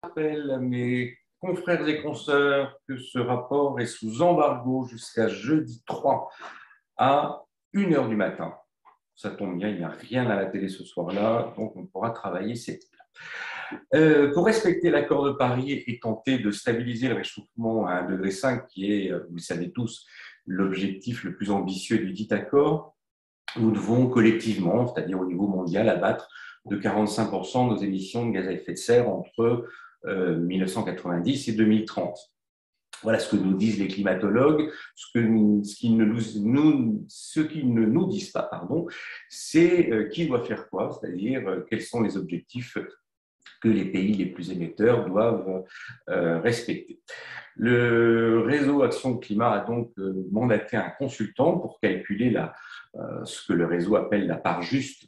Rappelle à mes confrères et consoeurs que ce rapport est sous embargo jusqu'à jeudi 3 à 1 h du matin. Ça tombe bien, il n'y a rien à la télé ce soir-là, donc on pourra travailler cette pour respecter l'accord de Paris et tenter de stabiliser le réchauffement à 1,5 degré, qui est, vous le savez tous, l'objectif le plus ambitieux du dit accord, nous devons collectivement, c'est-à-dire au niveau mondial, abattre de 45% nos émissions de gaz à effet de serre entre 1990 et 2030. Voilà ce que nous disent les climatologues. Ce qu'ils ne nous disent pas, c'est qui doit faire quoi, c'est-à-dire quels sont les objectifs que les pays les plus émetteurs doivent respecter. Le réseau Action Climat a donc mandaté un consultant pour calculer ce que le réseau appelle la part juste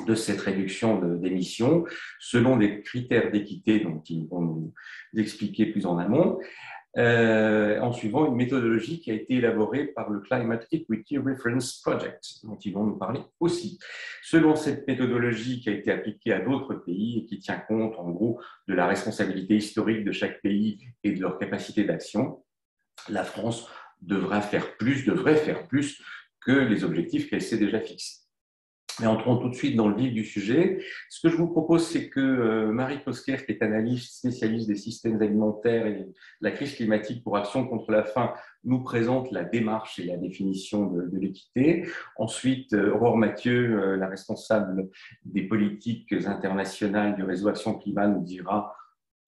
de cette réduction d'émissions, selon des critères d'équité dont ils vont nous expliquer plus en amont, en suivant une méthodologie qui a été élaborée par le Climate Equity Reference Project, dont ils vont nous parler aussi. Selon cette méthodologie qui a été appliquée à d'autres pays et qui tient compte, en gros, de la responsabilité historique de chaque pays et de leur capacité d'action, la France devrait faire plus que les objectifs qu'elle s'est déjà fixés. Mais entrons tout de suite dans le vif du sujet. Ce que je vous propose, c'est que Marie Cosquer, qui est analyste spécialiste des systèmes alimentaires et de la crise climatique pour Action contre la faim, nous présente la démarche et la définition de l'équité. Ensuite, Aurore Mathieu, la responsable des politiques internationales du réseau Action Climat, nous dira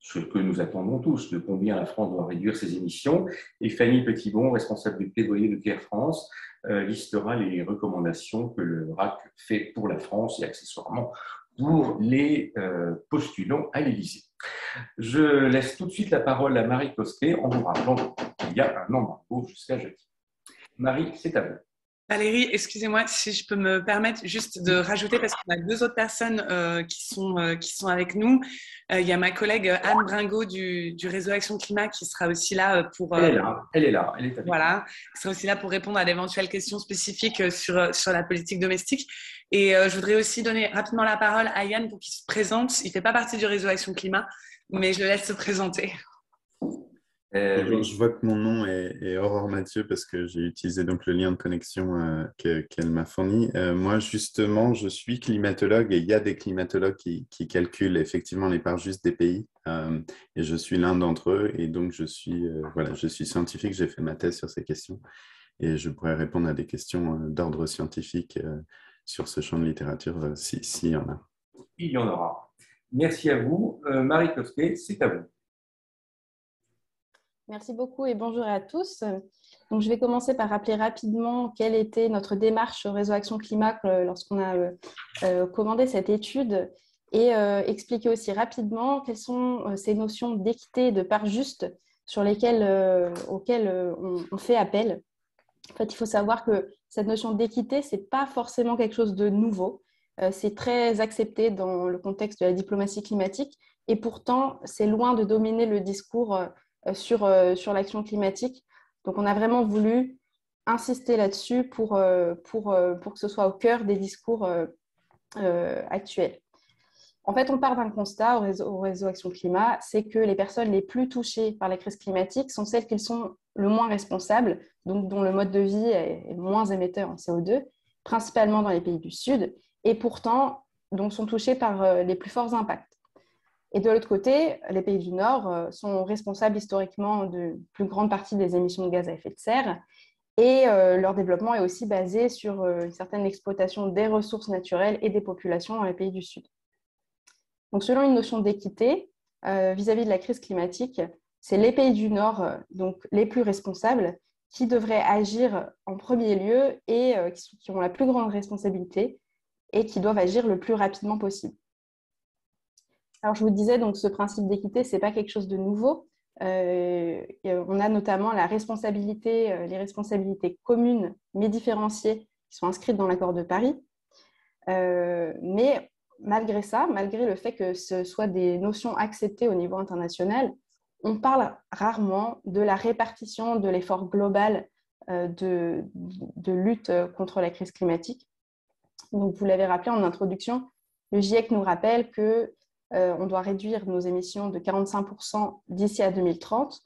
ce que nous attendons tous, de combien la France doit réduire ses émissions. Et Fanny Petitbon, responsable du plaidoyer de Care France, listera les recommandations que le RAC fait pour la France et accessoirement pour les postulants à l'Élysée. Je laisse tout de suite la parole à Marie Cosquet en vous rappelant qu'il y a un embargo jusqu'à jeudi. Marie, c'est à vous. Valérie, excusez-moi si je peux me permettre juste de rajouter, parce qu'on a deux autres personnes qui sont avec nous. Il y a ma collègue Anne Bringot du réseau Action Climat qui sera aussi là pour… Elle est avec nous. Voilà, qui sera aussi là pour répondre à d'éventuelles questions spécifiques sur la politique domestique. Et je voudrais aussi donner rapidement la parole à Yann pour qu'il se présente. Il ne fait pas partie du réseau Action Climat, mais je le laisse se présenter. Bonjour, je vois que mon nom est Aurore Mathieu parce que j'ai utilisé donc le lien de connexion qu'elle m'a fourni. Moi, justement, je suis climatologue et il y a des climatologues qui calculent effectivement les parts justes des pays et je suis l'un d'entre eux et donc je suis scientifique, j'ai fait ma thèse sur ces questions et je pourrais répondre à des questions d'ordre scientifique sur ce champ de littérature s'il y en a. Il y en aura. Merci à vous. Marie Cosquet, c'est à vous. Merci beaucoup et bonjour à tous. Donc, je vais commencer par rappeler rapidement quelle était notre démarche au réseau Action Climat lorsqu'on a commandé cette étude et expliquer aussi rapidement quelles sont ces notions d'équité et de part juste auxquelles on fait appel. En fait, il faut savoir que cette notion d'équité, ce n'est pas forcément quelque chose de nouveau. C'est très accepté dans le contexte de la diplomatie climatique et pourtant, c'est loin de dominer le discours sur l'action climatique. Donc, on a vraiment voulu insister là-dessus pour que ce soit au cœur des discours actuels. En fait, on part d'un constat au réseau Action Climat, c'est que les personnes les plus touchées par la crise climatique sont celles qui sont le moins responsables, donc dont le mode de vie est moins émetteur en CO2, principalement dans les pays du Sud, et pourtant donc, sont touchées par les plus forts impacts. Et de l'autre côté, les pays du Nord sont responsables historiquement de plus grande partie des émissions de gaz à effet de serre et leur développement est aussi basé sur une certaine exploitation des ressources naturelles et des populations dans les pays du Sud. Donc, selon une notion d'équité vis-à-vis de la crise climatique, c'est les pays du Nord, donc les plus responsables, qui devraient agir en premier lieu et qui ont la plus grande responsabilité et qui doivent agir le plus rapidement possible. Alors, je vous disais, donc, ce principe d'équité, ce n'est pas quelque chose de nouveau. On a notamment les responsabilités communes mais différenciées qui sont inscrites dans l'accord de Paris. Mais malgré ça, malgré le fait que ce soit des notions acceptées au niveau international, on parle rarement de la répartition de l'effort global de lutte contre la crise climatique. Donc, vous l'avez rappelé en introduction, le GIEC nous rappelle que on doit réduire nos émissions de 45% d'ici à 2030.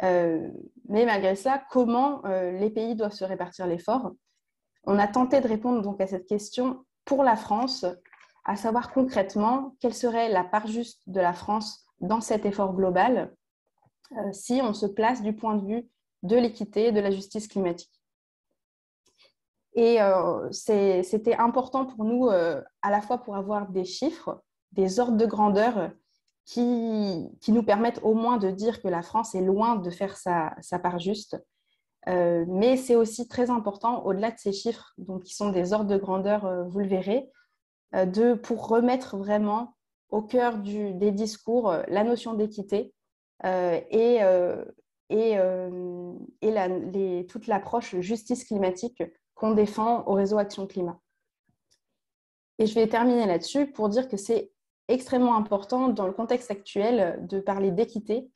Mais malgré cela, comment les pays doivent se répartir l'effort? On a tenté de répondre donc à cette question pour la France, à savoir concrètement quelle serait la part juste de la France dans cet effort global si on se place du point de vue de l'équité et de la justice climatique. Et c'était important pour nous, à la fois pour avoir des chiffres, des ordres de grandeur qui nous permettent au moins de dire que la France est loin de faire sa part juste. Mais c'est aussi très important, au-delà de ces chiffres, donc, qui sont des ordres de grandeur, vous le verrez, pour remettre vraiment au cœur des discours la notion d'équité et toute l'approche justice climatique qu'on défend au réseau Action Climat. Et je vais terminer là-dessus pour dire que c'est extrêmement important dans le contexte actuel de parler d'équité,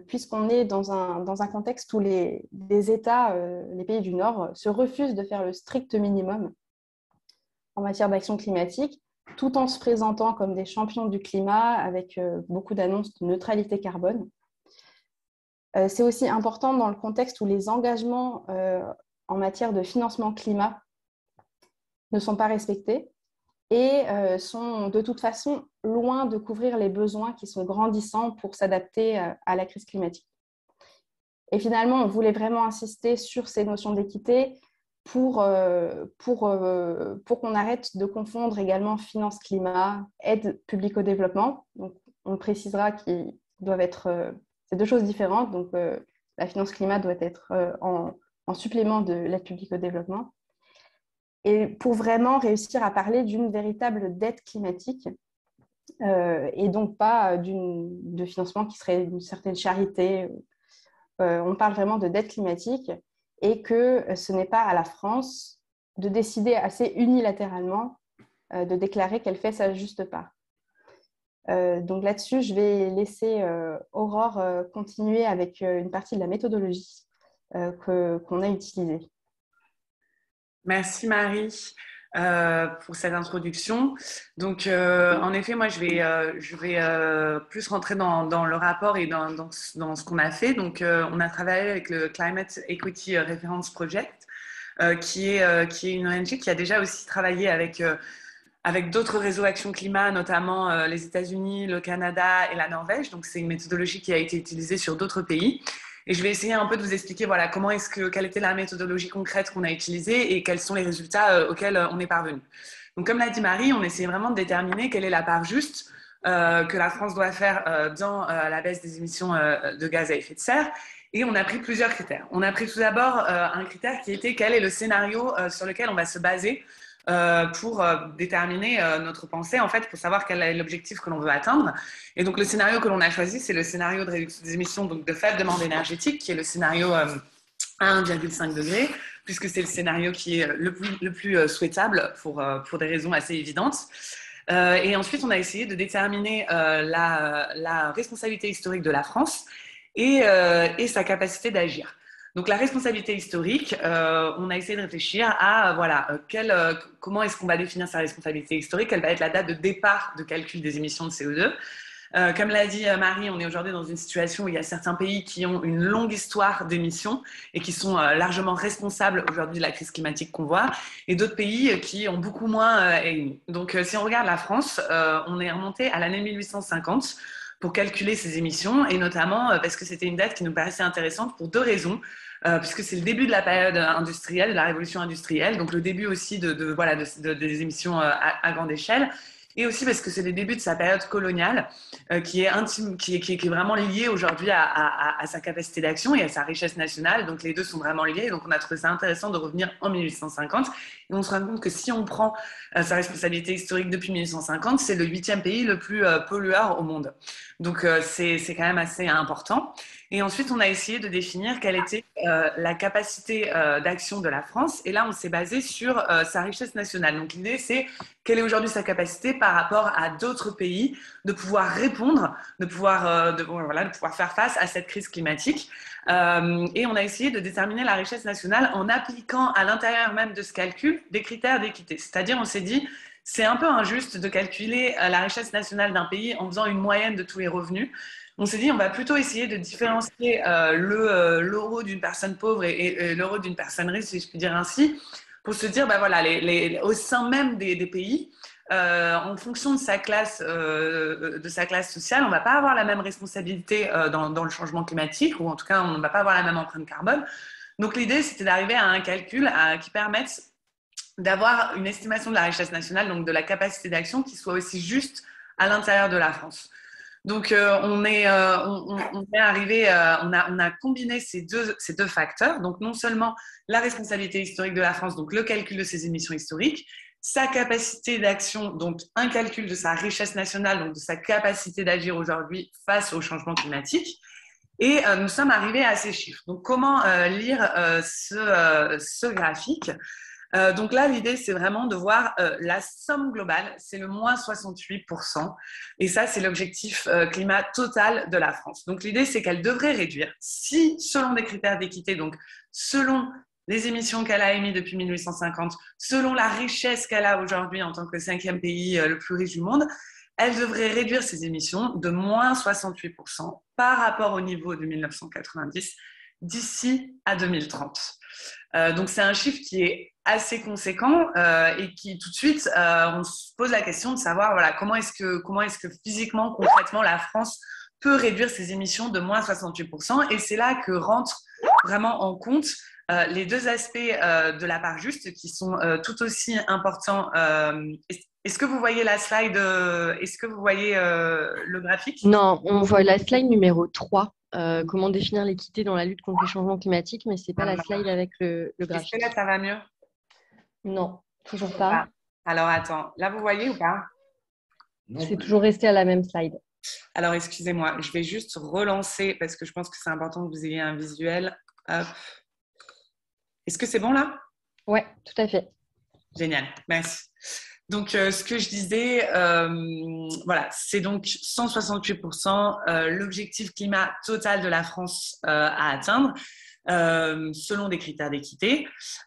puisqu'on est dans un contexte où les États, les pays du Nord, se refusent de faire le strict minimum en matière d'action climatique, tout en se présentant comme des champions du climat avec beaucoup d'annonces de neutralité carbone. C'est aussi important dans le contexte où les engagements en matière de financement climat ne sont pas respectés et sont de toute façon loin de couvrir les besoins qui sont grandissants pour s'adapter à la crise climatique. Et finalement, on voulait vraiment insister sur ces notions d'équité pour qu'on arrête de confondre également finance climat, aide publique au développement. Donc, on précisera qu'ils doivent être, c'est deux choses différentes. Donc, la finance climat doit être en supplément de l'aide publique au développement. Et pour vraiment réussir à parler d'une véritable dette climatique et donc pas de financement qui serait une certaine charité. On parle vraiment de dette climatique et que ce n'est pas à la France de décider assez unilatéralement de déclarer qu'elle fait sa juste part. Donc là-dessus, je vais laisser Aurore continuer avec une partie de la méthodologie qu'on a utilisée. Merci Marie pour cette introduction. Donc, en effet, moi, je vais plus rentrer dans le rapport et dans ce qu'on a fait. Donc, on a travaillé avec le Climate Equity Reference Project, qui est une ONG qui a déjà aussi travaillé avec d'autres réseaux Action Climat, notamment les États-Unis, le Canada et la Norvège. Donc, c'est une méthodologie qui a été utilisée sur d'autres pays. Et je vais essayer un peu de vous expliquer voilà, quelle était la méthodologie concrète qu'on a utilisée et quels sont les résultats auxquels on est parvenu. Donc, comme l'a dit Marie, on essaie vraiment de déterminer quelle est la part juste que la France doit faire dans la baisse des émissions de gaz à effet de serre. Et on a pris plusieurs critères. On a pris tout d'abord un critère qui était quel est le scénario sur lequel on va se baser pour déterminer notre pensée, en fait, pour savoir quel est l'objectif que l'on veut atteindre. Et donc, le scénario que l'on a choisi, c'est le scénario de réduction des émissions, donc de faible demande énergétique, qui est le scénario à 1,5 degré, puisque c'est le scénario qui est le plus souhaitable pour des raisons assez évidentes. Et ensuite, on a essayé de déterminer la responsabilité historique de la France et sa capacité d'agir. Donc, la responsabilité historique, on a essayé de réfléchir à comment est-ce qu'on va définir sa responsabilité historique, quelle va être la date de départ de calcul des émissions de CO2. Comme l'a dit Marie, on est aujourd'hui dans une situation où il y a certains pays qui ont une longue histoire d'émissions et qui sont largement responsables aujourd'hui de la crise climatique qu'on voit, et d'autres pays qui ont beaucoup moins émis. Donc, si on regarde la France, on est remonté à l'année 1850 pour calculer ces émissions, et notamment parce que c'était une date qui nous paraissait intéressante pour deux raisons. Puisque c'est le début de la période industrielle, de la révolution industrielle, donc le début aussi des émissions à grande échelle, et aussi parce que c'est le début de sa période coloniale qui est vraiment liée aujourd'hui à sa capacité d'action et à sa richesse nationale. Donc les deux sont vraiment liés. Donc on a trouvé ça intéressant de revenir en 1850. Et on se rend compte que si on prend sa responsabilité historique depuis 1850, c'est le 8e pays le plus pollueur au monde. Donc c'est quand même assez important. Et ensuite, on a essayé de définir quelle était la capacité d'action de la France. Et là, on s'est basé sur sa richesse nationale. Donc l'idée, c'est quelle est aujourd'hui sa capacité par rapport à d'autres pays de pouvoir répondre, de pouvoir faire face à cette crise climatique. Et on a essayé de déterminer la richesse nationale en appliquant à l'intérieur même de ce calcul des critères d'équité. C'est-à-dire, on s'est dit, c'est un peu injuste de calculer la richesse nationale d'un pays en faisant une moyenne de tous les revenus. On s'est dit, on va plutôt essayer de différencier l'euro d'une personne pauvre et l'euro d'une personne riche, si je puis dire ainsi, pour se dire, bah voilà, au sein même des pays, en fonction de sa classe sociale, on ne va pas avoir la même responsabilité dans le changement climatique, ou en tout cas, on ne va pas avoir la même empreinte carbone. Donc, l'idée, c'était d'arriver à un calcul qui permette d'avoir une estimation de la richesse nationale, donc de la capacité d'action, qui soit aussi juste à l'intérieur de la France. Donc, on a combiné ces deux facteurs. Donc, non seulement la responsabilité historique de la France, donc le calcul de ses émissions historiques, sa capacité d'action, donc un calcul de sa richesse nationale, donc de sa capacité d'agir aujourd'hui face au changement climatique. Et nous sommes arrivés à ces chiffres. Donc, comment lire ce graphique ? Donc là, l'idée, c'est vraiment de voir la somme globale, c'est le moins 68%. Et ça, c'est l'objectif climat total de la France. Donc l'idée, c'est qu'elle devrait réduire, si selon des critères d'équité, donc selon les émissions qu'elle a émises depuis 1850, selon la richesse qu'elle a aujourd'hui en tant que 5e pays le plus riche du monde, elle devrait réduire ses émissions de moins 68% par rapport au niveau de 1990 d'ici à 2030. Donc, c'est un chiffre qui est assez conséquent et qui, tout de suite, on se pose la question de savoir voilà, comment est-ce que physiquement, concrètement, la France peut réduire ses émissions de moins 68%. Et c'est là que rentrent vraiment en compte les deux aspects de la part juste qui sont tout aussi importants. Est-ce que vous voyez la slide Est-ce que vous voyez le graphique? Non, on voit la slide numéro 3. Comment définir l'équité dans la lutte contre les changements climatiques, mais ce n'est pas la slide avec le graphique. Est-ce que là, ça va mieux? Non, toujours pas. Alors, attends. Là, vous voyez ou pas? C'est toujours resté à la même slide. Alors, excusez-moi. Je vais juste relancer parce que je pense que c'est important que vous ayez un visuel. Hop. Est-ce que c'est bon là? Oui, tout à fait. Génial. Merci. Donc, ce que je disais, voilà, c'est donc 168% l'objectif climat total de la France à atteindre, selon des critères d'équité.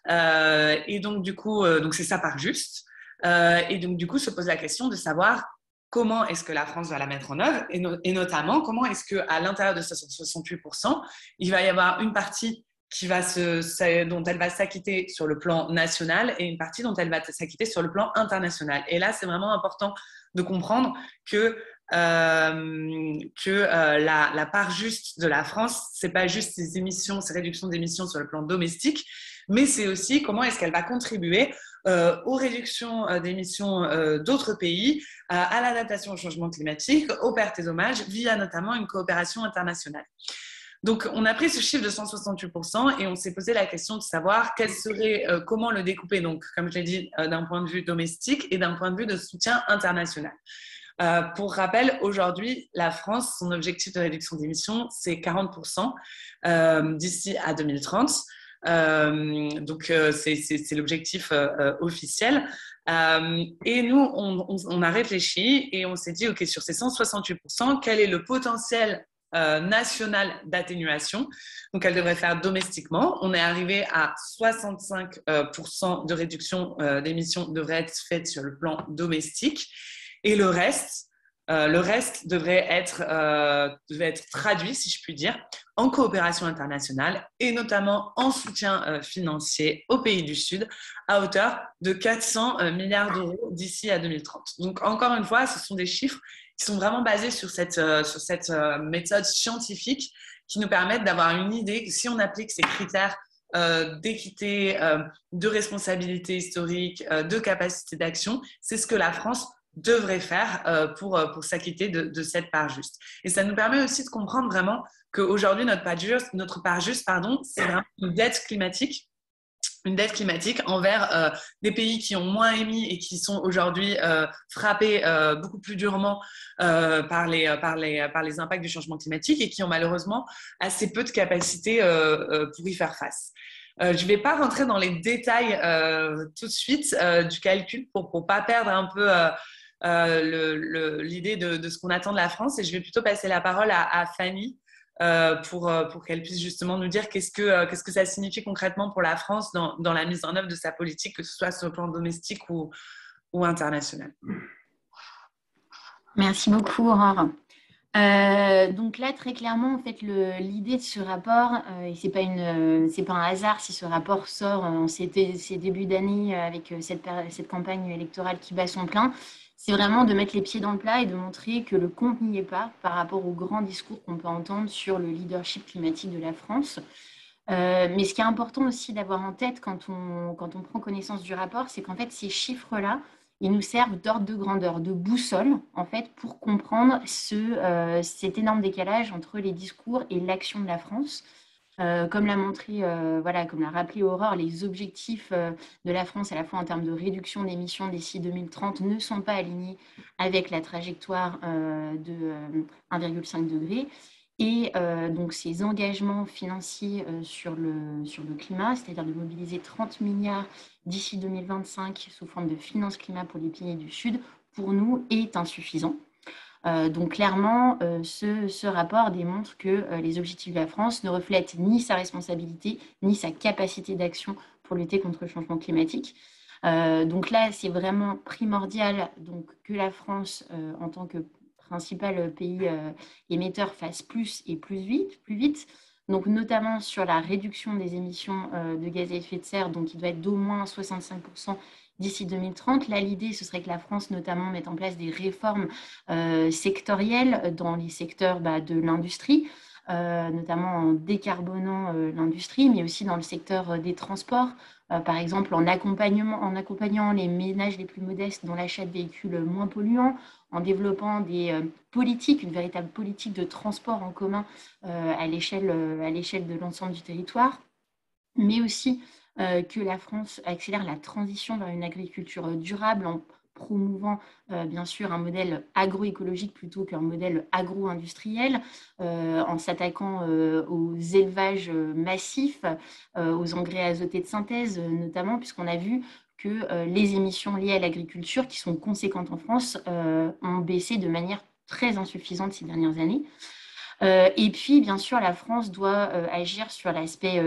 Et donc, du coup, donc c'est ça par juste. Et donc, du coup, se pose la question de savoir comment est-ce que la France va la mettre en œuvre et notamment, comment est-ce qu'à l'intérieur de ce 68%, il va y avoir une partie dont elle va s'acquitter sur le plan national et une partie dont elle va s'acquitter sur le plan international. Et là, c'est vraiment important de comprendre que la part juste de la France, c'est pas juste ses émissions, ses réductions d'émissions sur le plan domestique, mais c'est aussi comment est-ce qu'elle va contribuer aux réductions d'émissions d'autres pays, à l'adaptation au changement climatique, aux pertes et dommages, via notamment une coopération internationale. Donc, on a pris ce chiffre de 168% et on s'est posé la question de savoir comment le découper, donc, comme je l'ai dit, d'un point de vue domestique et d'un point de vue de soutien international. Pour rappel, aujourd'hui, la France, son objectif de réduction d'émissions, c'est 40% d'ici à 2030. Donc, c'est l'objectif officiel. Et nous, on a réfléchi et on s'est dit, OK, sur ces 168%, quel est le potentiel nationale d'atténuation, donc elle devrait faire domestiquement. On est arrivé à 65% de réduction d'émissions devrait être faite sur le plan domestique et le reste devrait être traduit, si je puis dire, en coopération internationale et notamment en soutien financier aux pays du Sud à hauteur de 400 milliards d'euros d'ici à 2030. Donc encore une fois, ce sont des chiffres qui sont vraiment basés sur cette méthode scientifique qui nous permettent d'avoir une idée que si on applique ces critères d'équité, de responsabilité historique, de capacité d'action, c'est ce que la France devrait faire pour s'acquitter de cette part juste. Et ça nous permet aussi de comprendre vraiment qu'aujourd'hui, notre part juste, c'est vraiment une dette climatique envers des pays qui ont moins émis et qui sont aujourd'hui frappés beaucoup plus durement par les impacts du changement climatique et qui ont malheureusement assez peu de capacité pour y faire face. Je ne vais pas rentrer dans les détails tout de suite du calcul pour ne pas perdre un peu l'idée de ce qu'on attend de la France et je vais plutôt passer la parole à Fanny pour qu'elle puisse justement nous dire qu'est-ce que ça signifie concrètement pour la France dans la mise en œuvre de sa politique, que ce soit sur le plan domestique ou ou internationales. Merci beaucoup, Aurore. Donc là, très clairement, en fait, l'idée de ce rapport, et c'est pas un hasard si ce rapport sort en ces débuts d'année avec cette campagne électorale qui bat son plein, c'est vraiment de mettre les pieds dans le plat et de montrer que le compte n'y est pas par rapport aux grands discours qu'on peut entendre sur le leadership climatique de la France. Mais ce qui est important aussi d'avoir en tête quand on prend connaissance du rapport, c'est qu'en fait, ces chiffres-là, ils nous servent d'ordre de grandeur, de boussole, en fait, pour comprendre cet énorme décalage entre les discours et l'action de la France. Comme l'a montré, comme l'a rappelé Aurore, les objectifs de la France, à la fois en termes de réduction d'émissions d'ici 2030, ne sont pas alignés avec la trajectoire de 1,5 degré. Et donc ces engagements financiers sur le climat, c'est-à-dire de mobiliser 30 milliards d'ici 2025 sous forme de finance climat pour les pays du Sud, pour nous, est insuffisant. Donc clairement, ce rapport démontre que les objectifs de la France ne reflètent ni sa responsabilité, ni sa capacité d'action pour lutter contre le changement climatique. Donc là, c'est vraiment primordial que la France, en tant que principal pays émetteur, fasse plus et plus vite. Donc notamment sur la réduction des émissions de gaz à effet de serre, donc il doit être d'au moins 65% d'ici 2030. Là, l'idée, ce serait que la France, notamment, mette en place des réformes sectorielles dans les secteurs de l'industrie, notamment en décarbonant l'industrie, mais aussi dans le secteur des transports, par exemple en accompagnant les ménages les plus modestes dans l'achat de véhicules moins polluants, en développant une véritable politique de transport en commun à l'échelle de l'ensemble du territoire, mais aussi que la France accélère la transition vers une agriculture durable en promouvant bien sûr un modèle agroécologique plutôt qu'un modèle agro-industriel, en s'attaquant aux élevages massifs, aux engrais azotés de synthèse notamment, puisqu'on a vu que les émissions liées à l'agriculture, qui sont conséquentes en France, ont baissé de manière très insuffisante ces dernières années. Et puis, bien sûr, la France doit agir sur l'aspect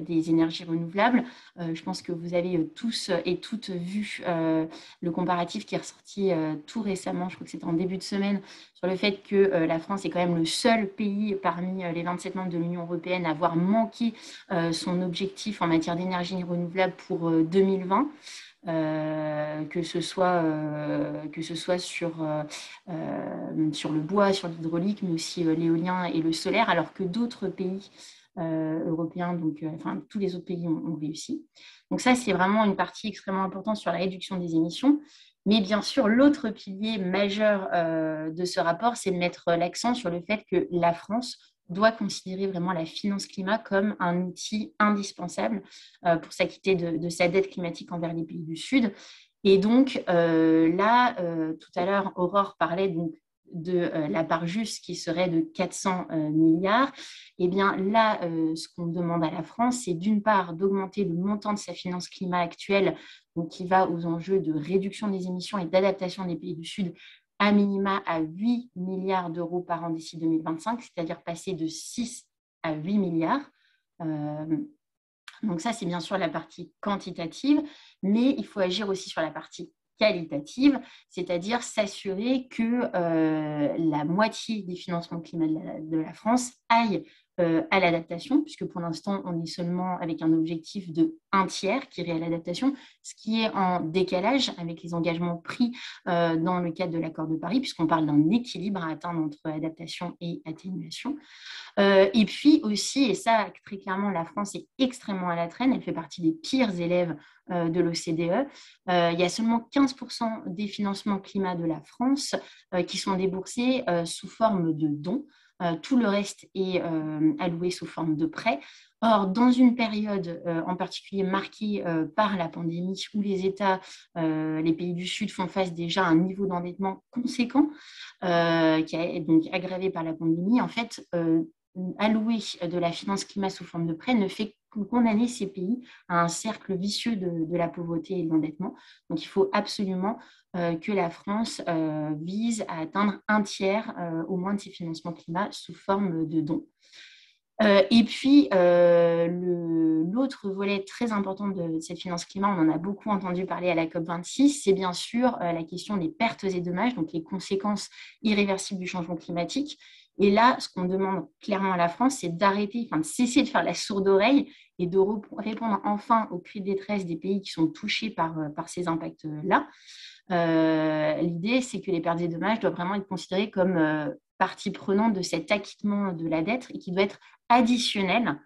des énergies renouvelables. Je pense que vous avez tous et toutes vu le comparatif qui est ressorti tout récemment, je crois que c'était en début de semaine, sur le fait que la France est quand même le seul pays parmi les 27 membres de l'Union européenne à avoir manqué son objectif en matière d'énergie renouvelable pour 2020. Que ce soit sur le bois, sur l'hydraulique, mais aussi l'éolien et le solaire, alors que d'autres pays européens, tous les autres pays ont réussi. Donc ça, c'est vraiment une partie extrêmement importante sur la réduction des émissions. Mais bien sûr, l'autre pilier majeur de ce rapport, c'est de mettre l'accent sur le fait que la France doit considérer vraiment la finance climat comme un outil indispensable pour s'acquitter de sa dette climatique envers les pays du Sud. Et donc tout à l'heure, Aurore parlait donc de la part juste qui serait de 400 milliards. Eh bien là, ce qu'on demande à la France, c'est d'une part d'augmenter le montant de sa finance climat actuelle, donc qui va aux enjeux de réduction des émissions et d'adaptation des pays du Sud, à minima à 8 milliards d'euros par an d'ici 2025, c'est-à-dire passer de 6 à 8 milliards. Donc ça, c'est bien sûr la partie quantitative, mais il faut agir aussi sur la partie qualitative, c'est-à-dire s'assurer que la moitié des financements climat de la France aillent à l'adaptation, puisque pour l'instant, on est seulement avec un objectif de 1/3 qui irait à l'adaptation, ce qui est en décalage avec les engagements pris dans le cadre de l'accord de Paris, puisqu'on parle d'un équilibre à atteindre entre adaptation et atténuation. Et puis aussi, et ça, très clairement, la France est extrêmement à la traîne, elle fait partie des pires élèves de l'OCDE. Il y a seulement 15% des financements climat de la France qui sont déboursés sous forme de dons. Tout le reste est alloué sous forme de prêts. Or, dans une période en particulier marquée par la pandémie, où les États, les pays du Sud font face déjà à un niveau d'endettement conséquent, qui est donc aggravé par la pandémie, en fait, allouer de la finance climat sous forme de prêt ne fait que condamner ces pays à un cercle vicieux de la pauvreté et de l'endettement. Donc, il faut absolument que la France vise à atteindre 1/3 au moins de ses financements climat sous forme de dons. Et puis, l'autre volet très important de cette finance climat, on en a beaucoup entendu parler à la COP26, c'est bien sûr la question des pertes et dommages, donc les conséquences irréversibles du changement climatique. Et là, ce qu'on demande clairement à la France, c'est d'arrêter, de cesser de faire la sourde oreille et de répondre enfin aux cris de détresse des pays qui sont touchés par ces impacts-là. L'idée, c'est que les pertes et dommages doivent vraiment être considérées comme partie prenante de cet acquittement de la dette et qui doit être additionnel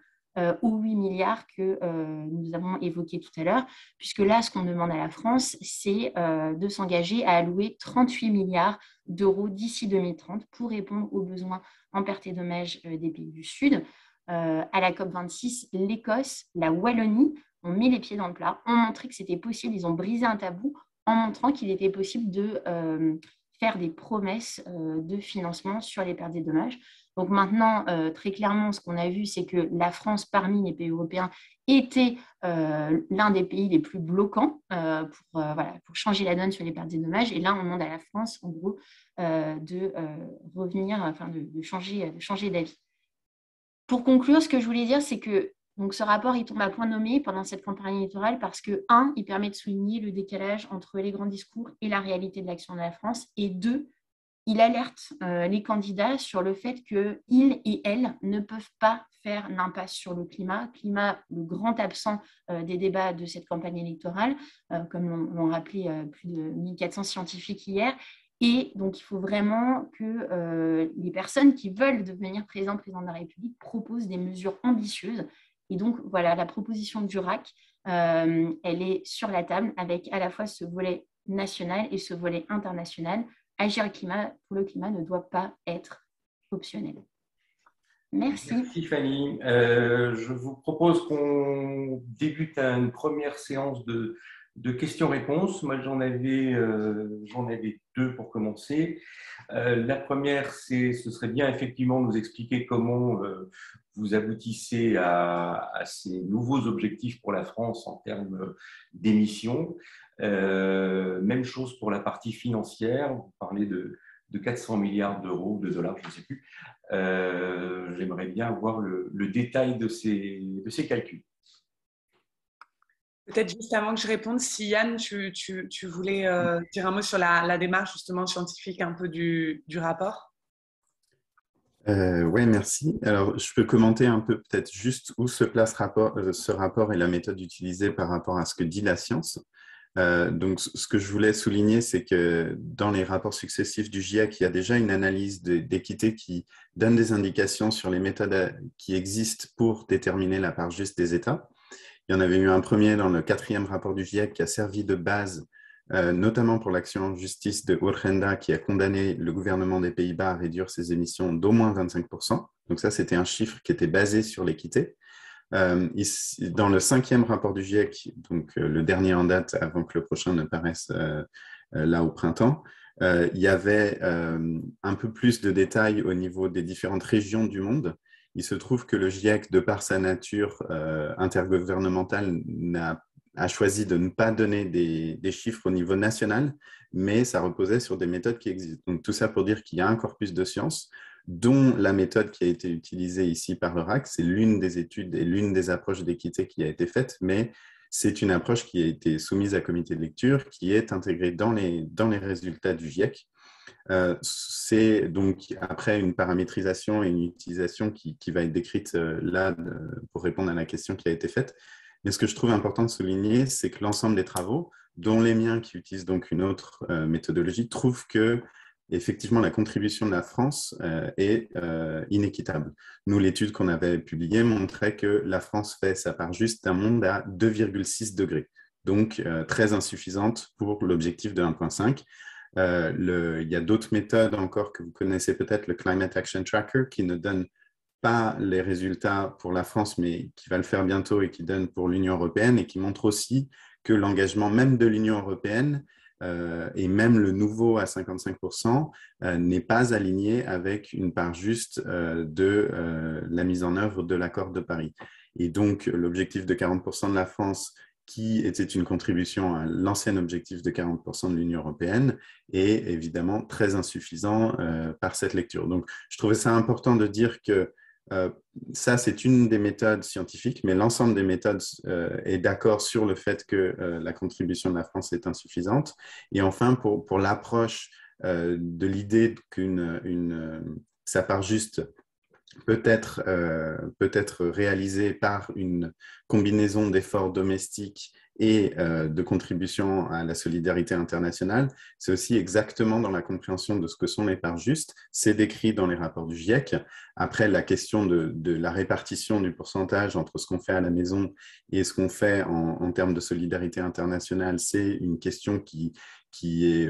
aux 8 milliards que nous avons évoqués tout à l'heure, puisque là, ce qu'on demande à la France, c'est de s'engager à allouer 38 milliards d'euros d'ici 2030 pour répondre aux besoins en pertes et dommages des pays du Sud. À la COP26, l'Écosse, la Wallonie ont mis les pieds dans le plat, ont montré que c'était possible, ils ont brisé un tabou en montrant qu'il était possible de faire des promesses de financement sur les pertes et dommages. Donc maintenant, très clairement, ce qu'on a vu, c'est que la France, parmi les pays européens, était l'un des pays les plus bloquants pour changer la donne sur les pertes et dommages. Et là, on demande à la France, en gros, de revenir, de changer d'avis. Pour conclure, ce que je voulais dire, c'est que donc, ce rapport, il tombe à point nommé pendant cette campagne électorale parce que, un, il permet de souligner le décalage entre les grands discours et la réalité de l'action de la France, et deux, il alerte les candidats sur le fait qu'ils et elles ne peuvent pas faire l'impasse sur le climat, le grand absent des débats de cette campagne électorale, comme l'ont rappelé plus de 1400 scientifiques hier. Et donc, il faut vraiment que les personnes qui veulent devenir président de la République proposent des mesures ambitieuses. Et donc, voilà, la proposition du RAC, elle est sur la table avec à la fois ce volet national et ce volet international. Agir pour le climat ne doit pas être optionnel. Merci. Merci Fanny. Je vous propose qu'on débute une première séance de questions-réponses. Moi, j'en avais deux pour commencer. La première, ce serait bien effectivement nous expliquer comment vous aboutissez à ces nouveaux objectifs pour la France en termes d'émissions. Même chose pour la partie financière. Vous parlez de 400 milliards d'euros, de dollars, je ne sais plus. J'aimerais bien avoir le détail de ces calculs. Peut-être juste avant que je réponde, si Yann, tu voulais dire un mot sur la démarche justement scientifique un peu du rapport. Oui, merci. Alors, je peux commenter un peu peut-être juste où se place ce rapport et la méthode utilisée par rapport à ce que dit la science. Donc, ce que je voulais souligner, c'est que dans les rapports successifs du GIEC, il y a déjà une analyse d'équité qui donne des indications sur les méthodes qui existent pour déterminer la part juste des États. Il y en avait eu un premier dans le 4e rapport du GIEC qui a servi de base, notamment pour l'action en justice de Urgenda, qui a condamné le gouvernement des Pays-Bas à réduire ses émissions d'au moins 25%. Donc ça, c'était un chiffre qui était basé sur l'équité. Dans le 5e rapport du GIEC, donc le dernier en date avant que le prochain ne paraisse là au printemps, il y avait un peu plus de détails au niveau des différentes régions du monde. Il se trouve que le GIEC, de par sa nature intergouvernementale, a choisi de ne pas donner des chiffres au niveau national, mais ça reposait sur des méthodes qui existent. Donc tout ça pour dire qu'il y a un corpus de sciences dont la méthode qui a été utilisée ici par le RAC, c'est l'une des études et l'une des approches d'équité qui a été faite, mais c'est une approche qui a été soumise à comité de lecture, qui est intégrée dans les résultats du GIEC. C'est donc après une paramétrisation et une utilisation qui va être décrite là pour répondre à la question qui a été faite. Mais ce que je trouve important de souligner, c'est que l'ensemble des travaux, dont les miens qui utilisent donc une autre méthodologie, trouvent que effectivement, la contribution de la France est inéquitable. Nous, l'étude qu'on avait publiée montrait que la France fait sa part juste d'un monde à 2,6 degrés, donc très insuffisante pour l'objectif de 1,5. Il y a d'autres méthodes encore que vous connaissez peut-être, le Climate Action Tracker, qui ne donne pas les résultats pour la France, mais qui va le faire bientôt et qui donne pour l'Union européenne, et qui montre aussi que l'engagement même de l'Union européenne et même le nouveau à 55% n'est pas aligné avec une part juste de la mise en œuvre de l'accord de Paris. Et donc, l'objectif de 40% de la France, qui était une contribution à l'ancien objectif de 40% de l'Union européenne, est évidemment très insuffisant par cette lecture. Donc, je trouvais ça important de dire que ça, c'est une des méthodes scientifiques, mais l'ensemble des méthodes est d'accord sur le fait que la contribution de la France est insuffisante. Et enfin, pour l'approche de l'idée sa part juste peut être réalisée par une combinaison d'efforts domestiques et de contribution à la solidarité internationale, c'est aussi exactement dans la compréhension de ce que sont les parts justes. C'est décrit dans les rapports du GIEC. Après, la question de la répartition du pourcentage entre ce qu'on fait à la maison et ce qu'on fait en termes de solidarité internationale, c'est une question qui est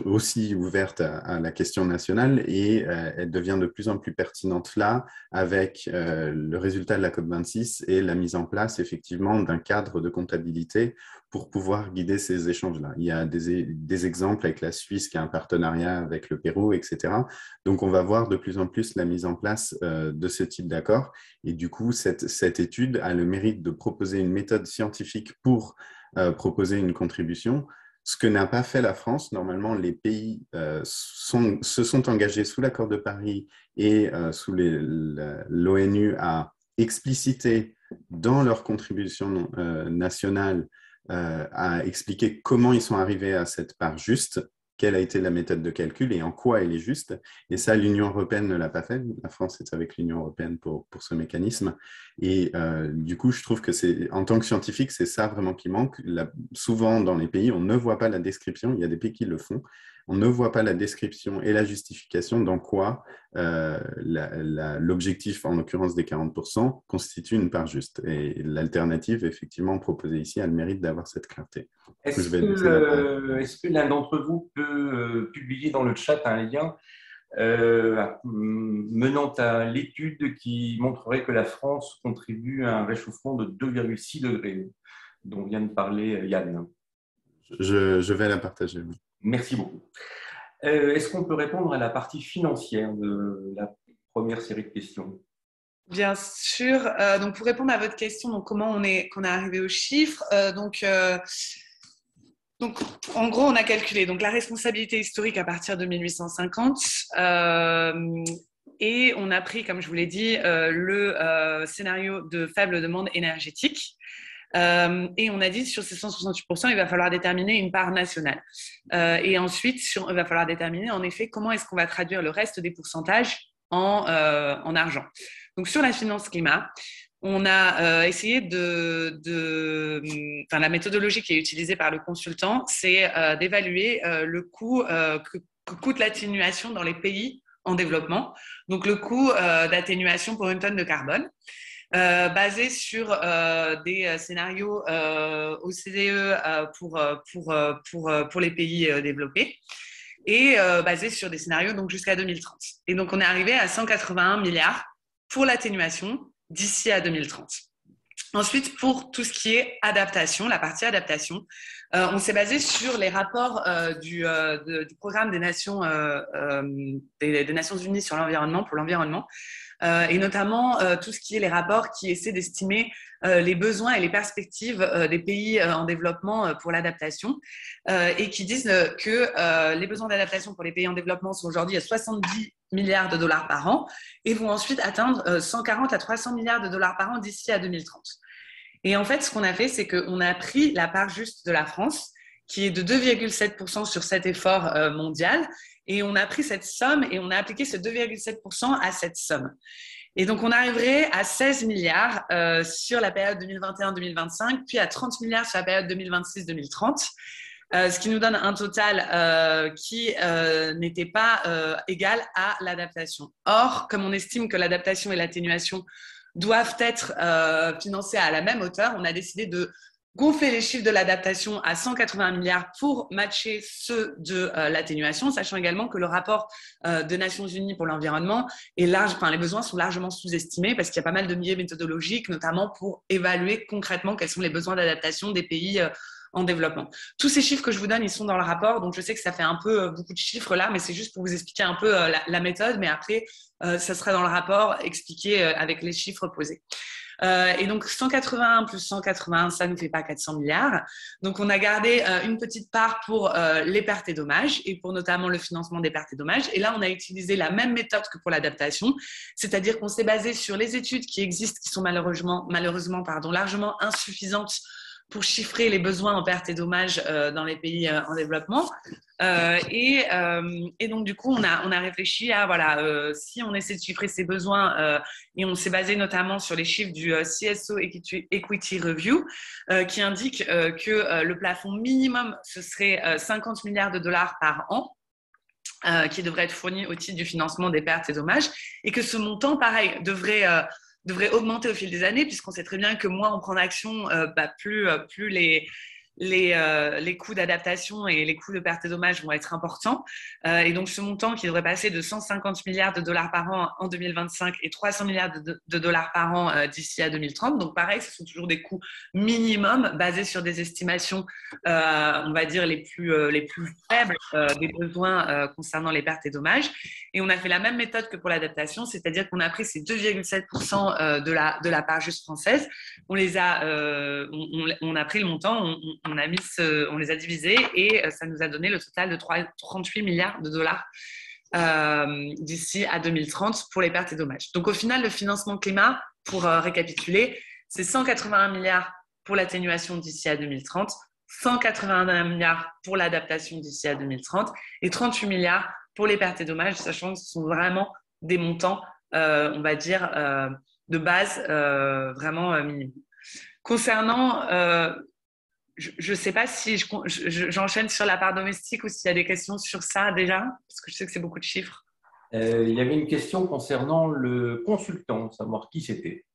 aussi ouverte à la question nationale et elle devient de plus en plus pertinente là avec le résultat de la COP26 et la mise en place effectivement d'un cadre de comptabilité pour pouvoir guider ces échanges-là. Il y a des exemples avec la Suisse qui a un partenariat avec le Pérou, etc. Donc, on va voir de plus en plus la mise en place de ce type d'accord. Et du coup, cette étude a le mérite de proposer une méthode scientifique pour proposer une contribution. Ce que n'a pas fait la France, normalement, les pays se sont engagés sous l'accord de Paris et sous l'ONU à expliciter dans leur contribution nationale à expliquer comment ils sont arrivés à cette part juste, quelle a été la méthode de calcul et en quoi elle est juste. Et ça, l'Union européenne ne l'a pas fait. La France est avec l'Union européenne pour ce mécanisme. Et du coup, je trouve que en tant que scientifique, c'est ça vraiment qui manque. Souvent, dans les pays, on ne voit pas la description. Il y a des pays qui le font. On ne voit pas la description et la justification dans quoi l'objectif, en l'occurrence des 40%, constitue une part juste. Et l'alternative, effectivement, proposée ici, a le mérite d'avoir cette clarté. Est-ce que l'un d'entre vous peut publier dans le chat un lien menant à l'étude qui montrerait que la France contribue à un réchauffement de 2,6 degrés, dont vient de parler Yann? Je vais la partager. Oui. Merci beaucoup. Est-ce qu'on peut répondre à la partie financière de la première série de questions? Bien sûr. Donc, pour répondre à votre question, donc comment qu'on est arrivé aux chiffres, donc, en gros, on a calculé donc, la responsabilité historique à partir de 1850 et on a pris, comme je vous l'ai dit, le scénario de faible demande énergétique. Et on a dit sur ces 168%, il va falloir déterminer une part nationale. Et ensuite, il va falloir déterminer en effet comment est-ce qu'on va traduire le reste des pourcentages en argent. Donc sur la finance climat, on a essayé la méthodologie qui est utilisée par le consultant, c'est d'évaluer le coût que coûte l'atténuation dans les pays en développement. Donc le coût d'atténuation pour une tonne de carbone. Basé sur des scénarios OCDE pour les pays développés et basé sur des scénarios donc jusqu'à 2030. Et donc, on est arrivé à 181 milliards pour l'atténuation d'ici à 2030. Ensuite, pour tout ce qui est adaptation, la partie adaptation, on s'est basé sur les rapports du programme des Nations Unies sur l'environnement, pour l'environnement, et notamment tout ce qui est les rapports qui essaient d'estimer les besoins et les perspectives des pays en développement pour l'adaptation et qui disent que les besoins d'adaptation pour les pays en développement sont aujourd'hui à 70 milliards de dollars par an et vont ensuite atteindre 140 à 300 milliards de dollars par an d'ici à 2030. Et en fait, ce qu'on a fait, c'est qu'on a pris la part juste de la France, qui est de 2,7% sur cet effort mondial, et on a pris cette somme et on a appliqué ce 2,7% à cette somme. Et donc, on arriverait à 16 milliards sur la période 2021-2025, puis à 30 milliards sur la période 2026-2030, ce qui nous donne un total qui n'était pas égal à l'adaptation. Or, comme on estime que l'adaptation et l'atténuation doivent être financées à la même hauteur, on a décidé de gonfler les chiffres de l'adaptation à 180 milliards pour matcher ceux de l'atténuation, sachant également que le rapport des Nations Unies pour l'environnement est large, les besoins sont largement sous-estimés parce qu'il y a pas mal de biais méthodologiques, notamment pour évaluer concrètement quels sont les besoins d'adaptation des pays en développement. Tous ces chiffres que je vous donne, ils sont dans le rapport, donc je sais que ça fait un peu beaucoup de chiffres là, mais c'est juste pour vous expliquer un peu la méthode, mais après, ça sera dans le rapport expliqué avec les chiffres posés. Et donc, 181 plus 181, ça ne nous fait pas 400 milliards. Donc, on a gardé une petite part pour les pertes et dommages et pour notamment le financement des pertes et dommages. Et là, on a utilisé la même méthode que pour l'adaptation, c'est-à-dire qu'on s'est basé sur les études qui existent, qui sont malheureusement largement insuffisantes pour chiffrer les besoins en pertes et dommages dans les pays en développement. Et donc, du coup, on a réfléchi à, voilà, si on essaie de chiffrer ces besoins, et on s'est basé notamment sur les chiffres du CSO Equity Review, qui indique que le plafond minimum, ce serait 50 milliards de dollars par an, qui devrait être fourni au titre du financement des pertes et dommages, et que ce montant, pareil, devrait augmenter au fil des années, puisqu'on sait très bien que moins on prend d'action, plus les coûts d'adaptation et les coûts de pertes et dommages vont être importants. Et donc, ce montant qui devrait passer de 150 milliards de dollars par an en 2025 et 300 milliards de dollars par an d'ici à 2030. Donc, pareil, ce sont toujours des coûts minimums basés sur des estimations, on va dire, les plus faibles des besoins concernant les pertes et dommages. Et on a fait la même méthode que pour l'adaptation, c'est-à-dire qu'on a pris ces 2,7% de la part juste française, on a pris le montant, on les a divisés et ça nous a donné le total de 38 milliards de dollars d'ici à 2030 pour les pertes et dommages. Donc au final, le financement climat, pour récapituler, c'est 181 milliards pour l'atténuation d'ici à 2030, 181 milliards pour l'adaptation d'ici à 2030 et 38 milliards pour les pertes et dommages, sachant que ce sont vraiment des montants, on va dire, de base vraiment minimum. Concernant, je ne sais pas si j'enchaîne sur la part domestique ou s'il y a des questions sur ça déjà, parce que je sais que c'est beaucoup de chiffres. Il y avait une question concernant le consultant, savoir qui c'était.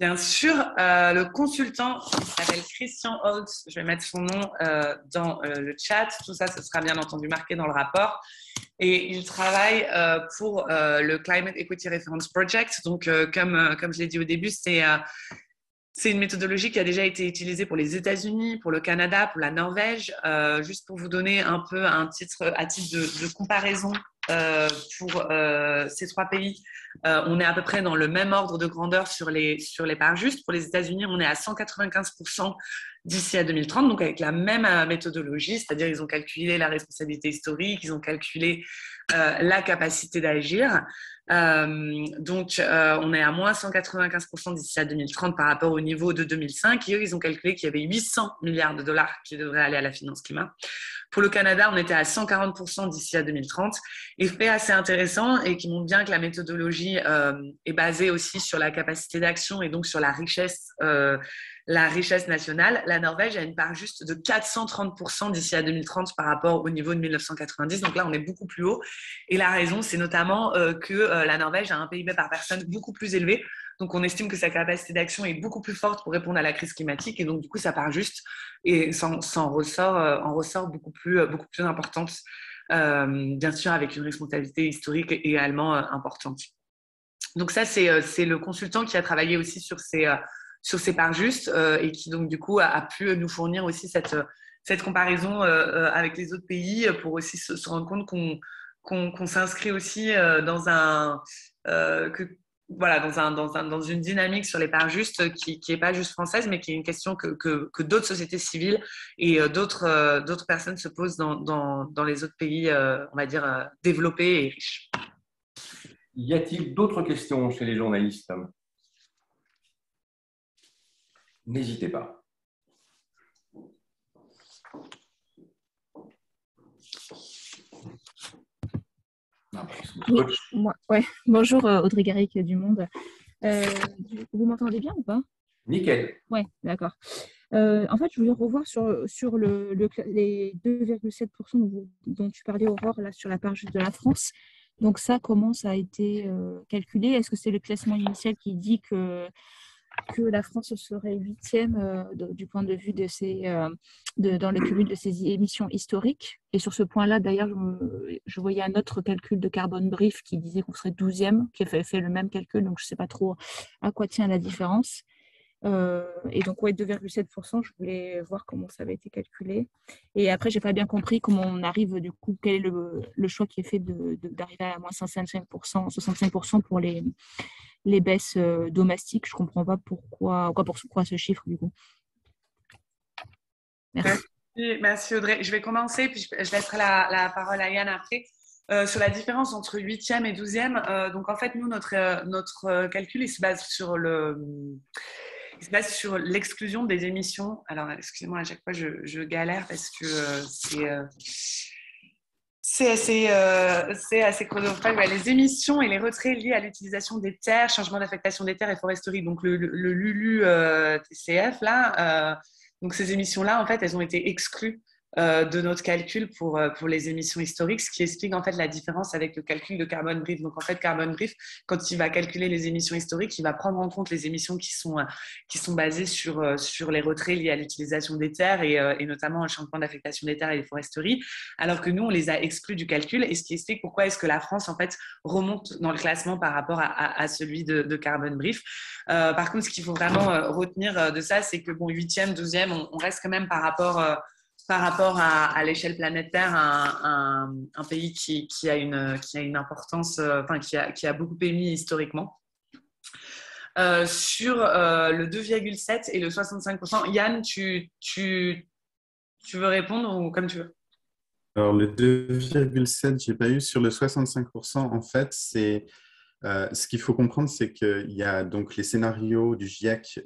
Bien sûr, le consultant s'appelle Christian Holtz. Je vais mettre son nom dans le chat. Tout ça, ce sera bien entendu marqué dans le rapport. Et il travaille pour le Climate Equity Reference Project. Donc, comme je l'ai dit au début, c'est une méthodologie qui a déjà été utilisée pour les États-Unis, pour le Canada, pour la Norvège. Juste pour vous donner un peu à titre de comparaison pour ces trois pays, on est à peu près dans le même ordre de grandeur sur les parts justes. Pour les États-Unis, on est à 195% d'ici à 2030, donc avec la même méthodologie, c'est-à-dire ils ont calculé la responsabilité historique, ils ont calculé la capacité d'agir. Donc, on est à moins 195% d'ici à 2030 par rapport au niveau de 2005. Et eux, ils ont calculé qu'il y avait 800 milliards de dollars qui devraient aller à la finance climat. Pour le Canada, on était à 140% d'ici à 2030. Et fait assez intéressant et qui montre bien que la méthodologie est basée aussi sur la capacité d'action et donc sur la richesse nationale. La Norvège a une part juste de 430% d'ici à 2030 par rapport au niveau de 1990. Donc là, on est beaucoup plus haut. Et la raison, c'est notamment que la Norvège a un PIB par personne beaucoup plus élevé. Donc, on estime que sa capacité d'action est beaucoup plus forte pour répondre à la crise climatique. Et donc, du coup, ça part juste et en ressort beaucoup plus importante, bien sûr, avec une responsabilité historique également importante. Donc, ça, c'est le consultant qui a travaillé aussi sur ces parts justes et qui, donc, du coup, a pu nous fournir aussi cette comparaison avec les autres pays pour aussi se rendre compte qu'on s'inscrit aussi dans une dynamique sur les parts justes qui n'est pas juste française, mais qui est une question que d'autres sociétés civiles et d'autres personnes se posent dans les autres pays, on va dire, développés et riches. Y a-t-il d'autres questions chez les journalistes? N'hésitez pas. Oui, Bonjour Audrey Garrick du Monde. Vous m'entendez bien ou pas? Nickel. Oui, d'accord. En fait, je voulais revoir sur les 2,7% dont tu parlais, Aurore, là, sur la part juste de la France. Donc ça, comment ça a été calculé? Est-ce que c'est le classement initial qui dit que la France serait 8e du point de vue dans le cumul de ses émissions historiques? Et sur ce point-là, d'ailleurs, je voyais un autre calcul de Carbon Brief qui disait qu'on serait 12e, qui avait fait le même calcul, donc je ne sais pas trop à quoi tient la différence. Et donc, 2,7%, je voulais voir comment ça avait été calculé. Et après, je n'ai pas bien compris comment on arrive, du coup, quel est le choix qui est fait d'arriver à moins 65% pour les baisses domestiques. Je ne comprends pas pourquoi ce chiffre, du coup. Merci. Merci Audrey. Je vais commencer, puis je laisserai la parole à Yann après. Sur la différence entre 8e et 12e, donc en fait, nous, notre calcul, il se base sur l'exclusion des émissions. Alors, excusez-moi, à chaque fois, je galère parce que c'est assez chronophage. Ouais, les émissions et les retraits liés à l'utilisation des terres, changement d'affectation des terres et foresterie, donc le LULU TCF, là, donc ces émissions-là, en fait, elles ont été exclues de notre calcul pour les émissions historiques, ce qui explique en fait la différence avec le calcul de Carbon Brief. Donc en fait, Carbon Brief, quand il va calculer les émissions historiques, il va prendre en compte les émissions qui sont basées sur les retraits liés à l'utilisation des terres et notamment le changement d'affectation des terres et les foresteries, alors que nous, on les a exclus du calcul, et ce qui explique pourquoi est-ce que la France en fait remonte dans le classement par rapport à celui de Carbon Brief. Par contre, ce qu'il faut vraiment retenir de ça, c'est que bon, 8e, 12e, on reste quand même par rapport à l'échelle planétaire, un pays qui a une importance, enfin qui a beaucoup émis historiquement. Sur le 2,7 et le 65%, Yann, tu veux répondre ou comme tu veux? Alors, le 2,7, je n'ai pas eu. Sur le 65%, en fait, ce qu'il faut comprendre, c'est qu'il y a donc les scénarios du GIEC,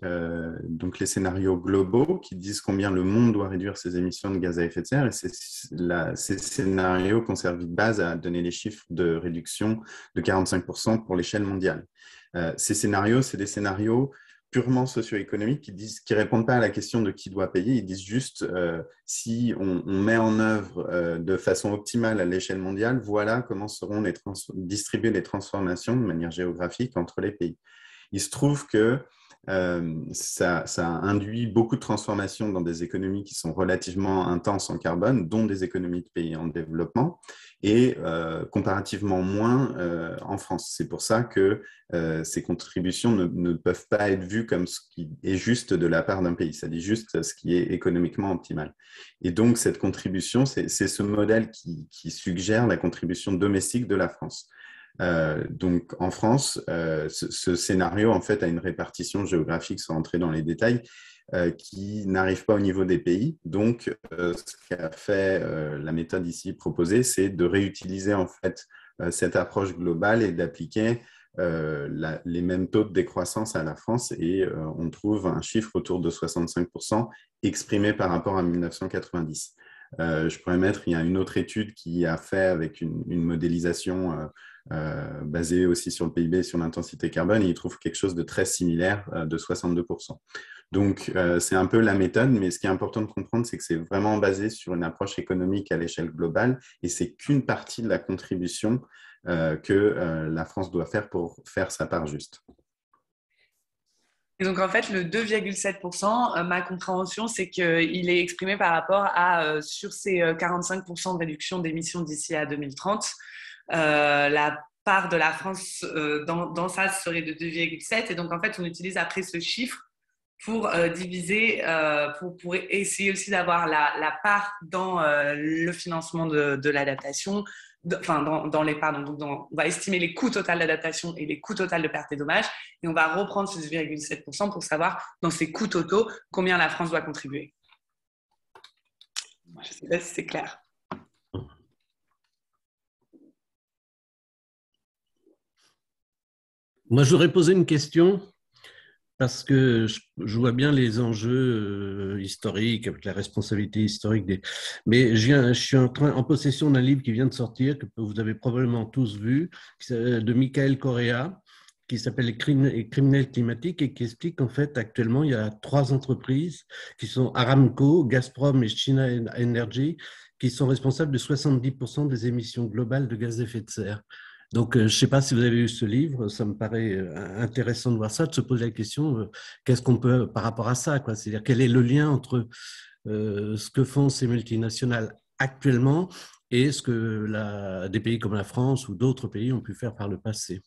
donc les scénarios globaux qui disent combien le monde doit réduire ses émissions de gaz à effet de serre. Et ces scénarios qui ont servi de base à donner les chiffres de réduction de 45% pour l'échelle mondiale. Ces scénarios, c'est des scénarios purement socio-économiques qui répondent pas à la question de qui doit payer. Ils disent juste si on met en œuvre de façon optimale à l'échelle mondiale, voilà comment seront distribuées les transformations de manière géographique entre les pays. Il se trouve que ça induit beaucoup de transformations dans des économies qui sont relativement intenses en carbone, dont des économies de pays en développement, et comparativement moins en France. C'est pour ça que ces contributions ne peuvent pas être vues comme ce qui est juste de la part d'un pays. Ça dit juste ce qui est économiquement optimal. Et donc, cette contribution, c'est ce modèle qui suggère la contribution domestique de la France. Donc, en France, ce scénario, en fait, a une répartition géographique, sans entrer dans les détails, qui n'arrive pas au niveau des pays. Donc, ce qu'a fait la méthode ici proposée, c'est de réutiliser, en fait, cette approche globale et d'appliquer les mêmes taux de décroissance à la France, et on trouve un chiffre autour de 65% exprimé par rapport à 1990. Je pourrais mettre, il y a une autre étude qui a fait avec une modélisation basée aussi sur le PIB et sur l'intensité carbone, et il trouve quelque chose de très similaire de 62%. Donc, c'est un peu la méthode, mais ce qui est important de comprendre, c'est que c'est vraiment basé sur une approche économique à l'échelle globale, et c'est qu'une partie de la contribution que la France doit faire pour faire sa part juste. Et donc, en fait, le 2,7%, ma compréhension, c'est qu'il est exprimé par rapport à, sur ces 45% de réduction d'émissions d'ici à 2030, la part de la France dans ça serait de 2,7. Et donc, en fait, on utilise après ce chiffre pour diviser, pour essayer aussi d'avoir la part dans le financement de l'adaptation, enfin dans les parts. Donc on va estimer les coûts totaux d'adaptation et les coûts totaux de pertes et dommages, et on va reprendre ce 2,7% pour savoir dans ces coûts totaux combien la France doit contribuer. Je ne sais pas si c'est clair. Moi, je voudrais poser une question parce que je vois bien les enjeux historiques, avec la responsabilité historique Mais je suis en possession d'un livre qui vient de sortir, que vous avez probablement tous vu, de Michael Correa, qui s'appelle Les criminels climatiques, et qui explique qu'en fait, actuellement, il y a 3 entreprises qui sont Aramco, Gazprom et China Energy, qui sont responsables de 70% des émissions globales de gaz à effet de serre. Donc, je ne sais pas si vous avez lu ce livre, ça me paraît intéressant de voir ça, de se poser la question, qu'est-ce qu'on peut, par rapport à ça, quoi, c'est-à-dire quel est le lien entre ce que font ces multinationales actuellement et ce que des pays comme la France ou d'autres pays ont pu faire par le passé.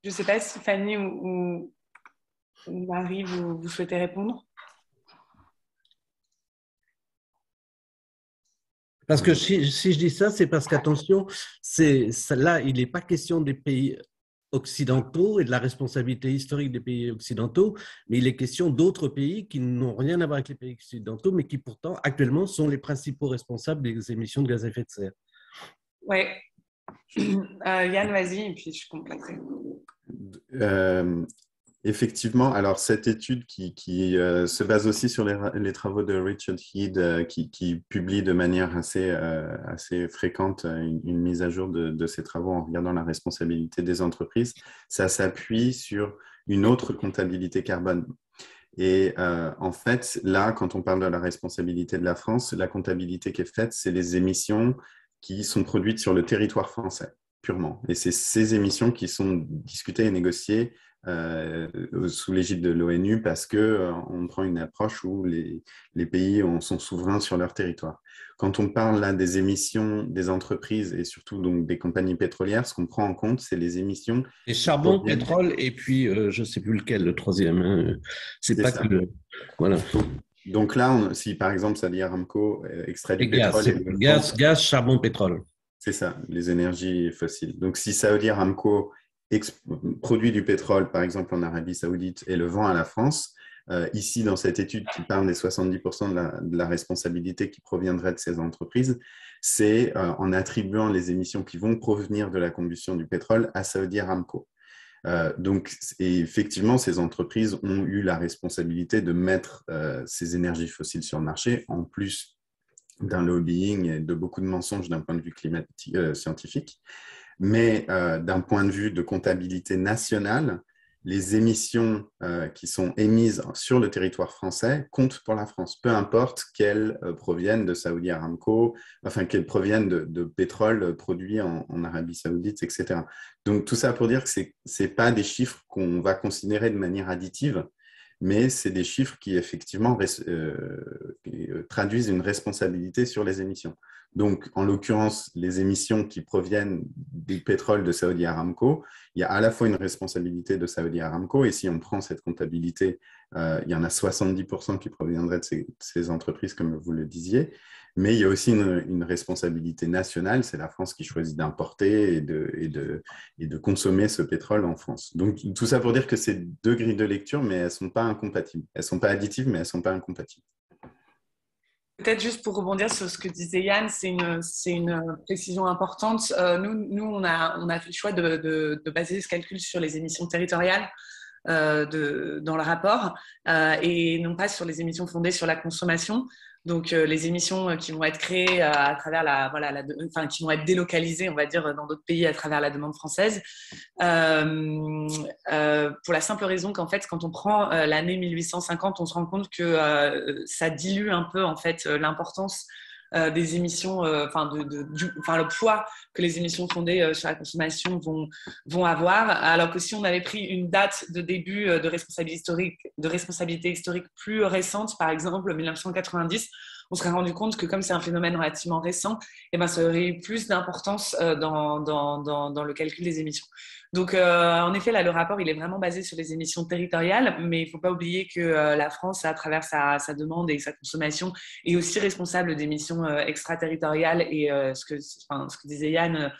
Je ne sais pas si Fanny ou Marie, vous souhaitez répondre? Parce que si je dis ça, c'est parce qu'attention, là, il n'est pas question des pays occidentaux et de la responsabilité historique des pays occidentaux, mais il est question d'autres pays qui n'ont rien à voir avec les pays occidentaux, mais qui pourtant, actuellement, sont les principaux responsables des émissions de gaz à effet de serre. Oui. Yann, vas-y, et puis je compléterai. Effectivement, alors cette étude qui se base aussi sur les travaux de Richard Head, qui publie de manière assez fréquente une mise à jour de ses travaux en regardant la responsabilité des entreprises, ça s'appuie sur une autre comptabilité carbone. Et en fait, là, quand on parle de la responsabilité de la France, la comptabilité qui est faite, c'est les émissions qui sont produites sur le territoire français, purement. Et c'est ces émissions qui sont discutées et négociées sous l'égide de l'ONU parce qu'on prend une approche où les pays sont souverains sur leur territoire. Quand on parle là des émissions des entreprises et surtout donc des compagnies pétrolières, ce qu'on prend en compte, c'est les émissions… Et charbon, pétrole, et puis je ne sais plus lequel, le troisième. Hein. C'est pas ça. Voilà. Donc là, si par exemple Saudi Aramco extrait du pétrole… Gaz, charbon, pétrole. C'est ça, les énergies fossiles. Donc si Saudi Aramco produit du pétrole, par exemple en Arabie Saoudite, et le vend à la France, ici dans cette étude qui parle des 70% de la responsabilité qui proviendrait de ces entreprises, c'est en attribuant les émissions qui vont provenir de la combustion du pétrole à Saudi Aramco. Donc, effectivement, ces entreprises ont eu la responsabilité de mettre ces énergies fossiles sur le marché, en plus d'un lobbying et de beaucoup de mensonges d'un point de vue climatique, scientifique. Mais d'un point de vue de comptabilité nationale, les émissions qui sont émises sur le territoire français comptent pour la France, peu importe qu'elles proviennent de Saudi Aramco, enfin qu'elles proviennent de pétrole produit en Arabie Saoudite, etc. Donc tout ça pour dire que ce n'est pas des chiffres qu'on va considérer de manière additive, mais c'est des chiffres qui effectivement traduisent une responsabilité sur les émissions. Donc, en l'occurrence, les émissions qui proviennent du pétrole de Saudi Aramco, il y a à la fois une responsabilité de Saudi Aramco, et si on prend cette comptabilité, il y en a 70% qui proviendraient de ces entreprises, comme vous le disiez, mais il y a aussi une responsabilité nationale, c'est la France qui choisit d'importer et de consommer ce pétrole en France. Donc, tout ça pour dire que c'est deux grilles de lecture, mais elles ne sont pas incompatibles. Elles ne sont pas additives, mais elles ne sont pas incompatibles. Peut-être juste pour rebondir sur ce que disait Yann, c'est une précision importante. Nous on a fait le choix de baser ce calcul sur les émissions territoriales dans le rapport et non pas sur les émissions fondées sur la consommation. Donc, les émissions qui vont être créées à travers qui vont être délocalisées, on va dire, dans d'autres pays à travers la demande française, pour la simple raison qu'en fait, quand on prend l'année 1850, on se rend compte que ça dilue un peu en fait l'importance des émissions, le poids que les émissions fondées sur la consommation vont avoir, alors que si on avait pris une date de début de responsabilité historique plus récente, par exemple 1990, on serait rendu compte que comme c'est un phénomène relativement récent, ça aurait eu plus d'importance dans le calcul des émissions. Donc, en effet, là, le rapport, il est vraiment basé sur les émissions territoriales, mais il ne faut pas oublier que la France, à travers sa demande et sa consommation, est aussi responsable d'émissions extraterritoriales et ce que disait Yann,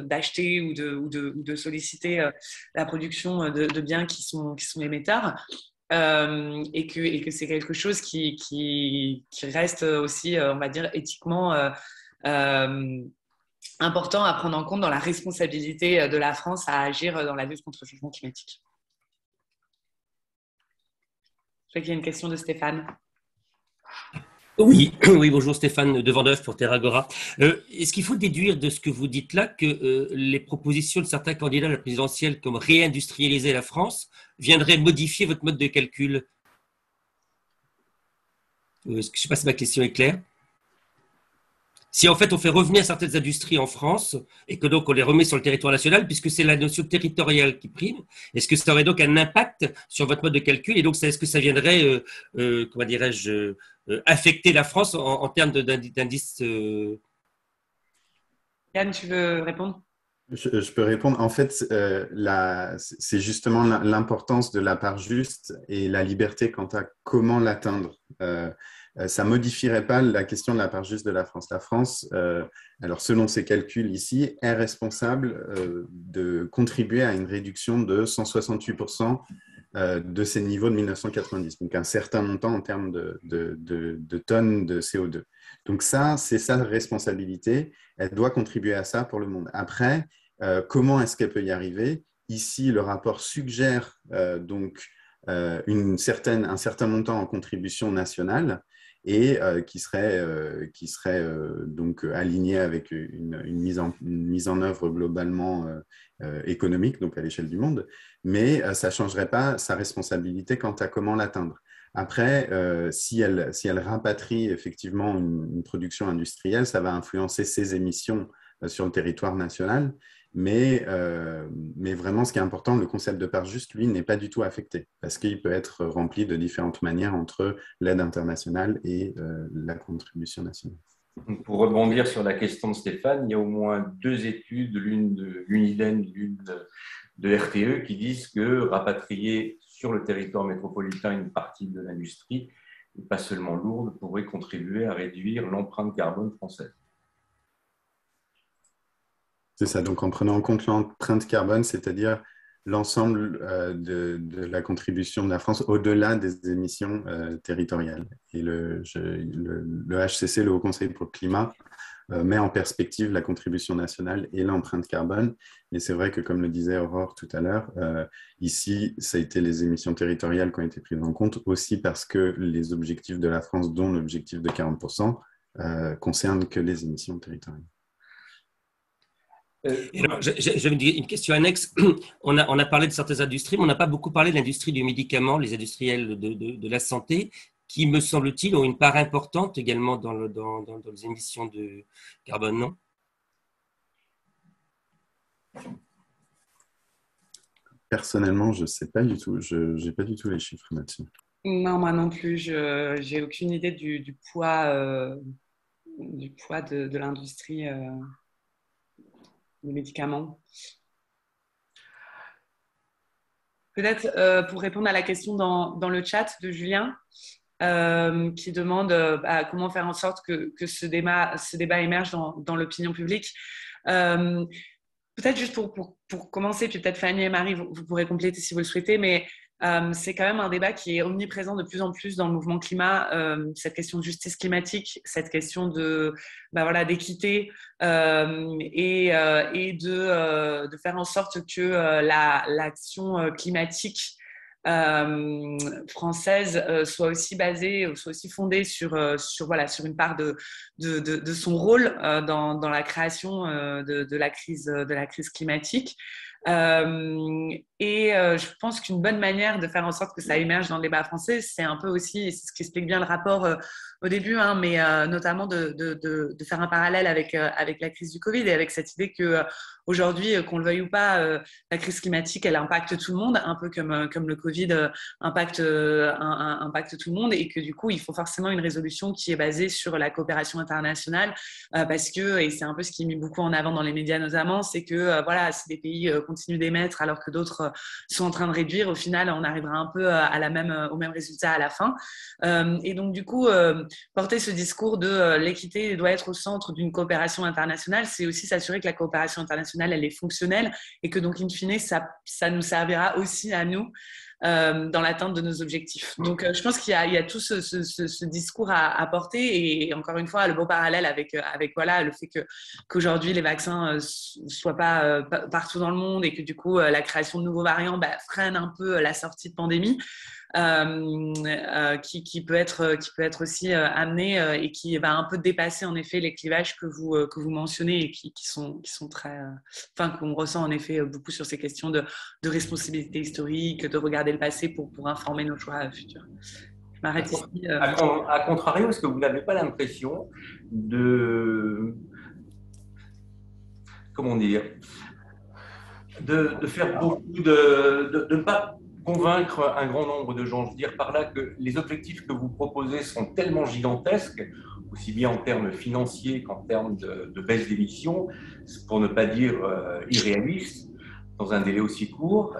d'acheter ou de solliciter la production de biens qui sont émetteurs. Et que c'est quelque chose qui reste aussi, on va dire, éthiquement important à prendre en compte dans la responsabilité de la France à agir dans la lutte contre le changement climatique. Je crois qu'il y a une question de Stéphane. Oui, bonjour Stéphane de Vendeuf pour Terragora. Est-ce qu'il faut déduire de ce que vous dites là que les propositions de certains candidats à la présidentielle comme réindustrialiser la France viendraient modifier votre mode de calcul? Je ne sais pas si ma question est claire. Si en fait on fait revenir certaines industries en France et que donc on les remet sur le territoire national, puisque c'est la notion territoriale qui prime, est-ce que ça aurait donc un impact sur votre mode de calcul et donc est-ce que ça viendrait, comment dirais-je, affecter la France en termes d'indice Yann, tu veux répondre? Je peux répondre. En fait, c'est justement l'importance de la part juste et la liberté quant à comment l'atteindre. ça ne modifierait pas la question de la part juste de la France. La France, alors selon ses calculs ici, est responsable de contribuer à une réduction de 168% de ces niveaux de 1990, donc un certain montant en termes de tonnes de CO2. Donc ça, c'est sa responsabilité. Elle doit contribuer à ça pour le monde. Après, comment est-ce qu'elle peut y arriver? Ici, le rapport suggère donc un certain montant en contribution nationale et qui serait donc aligné avec une mise en œuvre globalement économique, donc à l'échelle du monde, mais ça ne changerait pas sa responsabilité quant à comment l'atteindre. Après, si elle rapatrie effectivement une production industrielle, ça va influencer ses émissions sur le territoire national. Mais vraiment, ce qui est important, le concept de part juste, lui, n'est pas du tout affecté parce qu'il peut être rempli de différentes manières entre l'aide internationale et la contribution nationale. Pour rebondir sur la question de Stéphane, il y a au moins 2 études, l'une de l'UNIDEN, l'une de RTE, qui disent que rapatrier sur le territoire métropolitain une partie de l'industrie, et pas seulement lourde, pourrait contribuer à réduire l'empreinte carbone française. C'est ça, donc en prenant en compte l'empreinte carbone, c'est-à-dire l'ensemble de la contribution de la France au-delà des émissions territoriales. Et le HCC, le Haut Conseil pour le climat, met en perspective la contribution nationale et l'empreinte carbone. Mais c'est vrai que, comme le disait Aurore tout à l'heure, ici, ça a été les émissions territoriales qui ont été prises en compte, aussi parce que les objectifs de la France, dont l'objectif de 40%, concernent que les émissions territoriales. Alors, je vais dire une question annexe. On a parlé de certaines industries, mais on n'a pas beaucoup parlé de l'industrie du médicament, les industriels de la santé, qui, me semble-t-il, ont une part importante également dans les émissions de carbone, non? Personnellement, je ne sais pas du tout. Je n'ai pas du tout les chiffres là-dessus. Non, moi non plus. Je n'ai aucune idée du poids de l'industrie des médicaments. Peut-être pour répondre à la question dans le chat de Julien, qui demande comment faire en sorte que ce débat émerge dans l'opinion publique. Peut-être juste pour commencer, puis peut-être Fanny et Marie, vous pourrez compléter si vous le souhaitez, mais c'est quand même un débat qui est omniprésent de plus en plus dans le mouvement climat, cette question de justice climatique, cette question d'équité et de faire en sorte que l'action climatique française soit aussi basée, soit aussi fondée sur une part de son rôle dans la création de la crise climatique. Je pense qu'une bonne manière de faire en sorte que ça émerge dans le débat français, c'est un peu aussi, c'est ce qui explique bien le rapport au début, mais notamment de faire un parallèle avec la crise du Covid et avec cette idée que aujourd'hui, qu'on le veuille ou pas, la crise climatique, elle impacte tout le monde, un peu comme le Covid impacte tout le monde, et que du coup, il faut forcément une résolution qui est basée sur la coopération internationale, parce que, et c'est un peu ce qui est mis beaucoup en avant dans les médias notamment, c'est que si des pays continuent d'émettre alors que d'autres sont en train de réduire, au final, on arrivera un peu au même résultat à la fin. Et donc, du coup, porter ce discours de l'équité doit être au centre d'une coopération internationale, c'est aussi s'assurer que la coopération internationale, elle est fonctionnelle et que donc, in fine, ça nous servira aussi à nous dans l'atteinte de nos objectifs. Donc, je pense qu'il y a tout ce discours à porter, et encore une fois, le beau parallèle avec le fait qu'aujourd'hui, les vaccins soient pas partout dans le monde et que du coup, la création de nouveaux variants freine un peu la sortie de pandémie. Qui peut être aussi amené et qui va un peu dépasser en effet les clivages que vous mentionnez et qui sont très, qu'on ressent en effet beaucoup sur ces questions de responsabilité historique, de regarder le passé pour informer nos choix futurs. Je m'arrête ici. À contrario, est-ce que vous n'avez pas l'impression de faire beaucoup de ne pas convaincre un grand nombre de gens? Je veux dire par là que les objectifs que vous proposez sont tellement gigantesques, aussi bien en termes financiers qu'en termes de baisse d'émissions, pour ne pas dire irréalistes, dans un délai aussi court.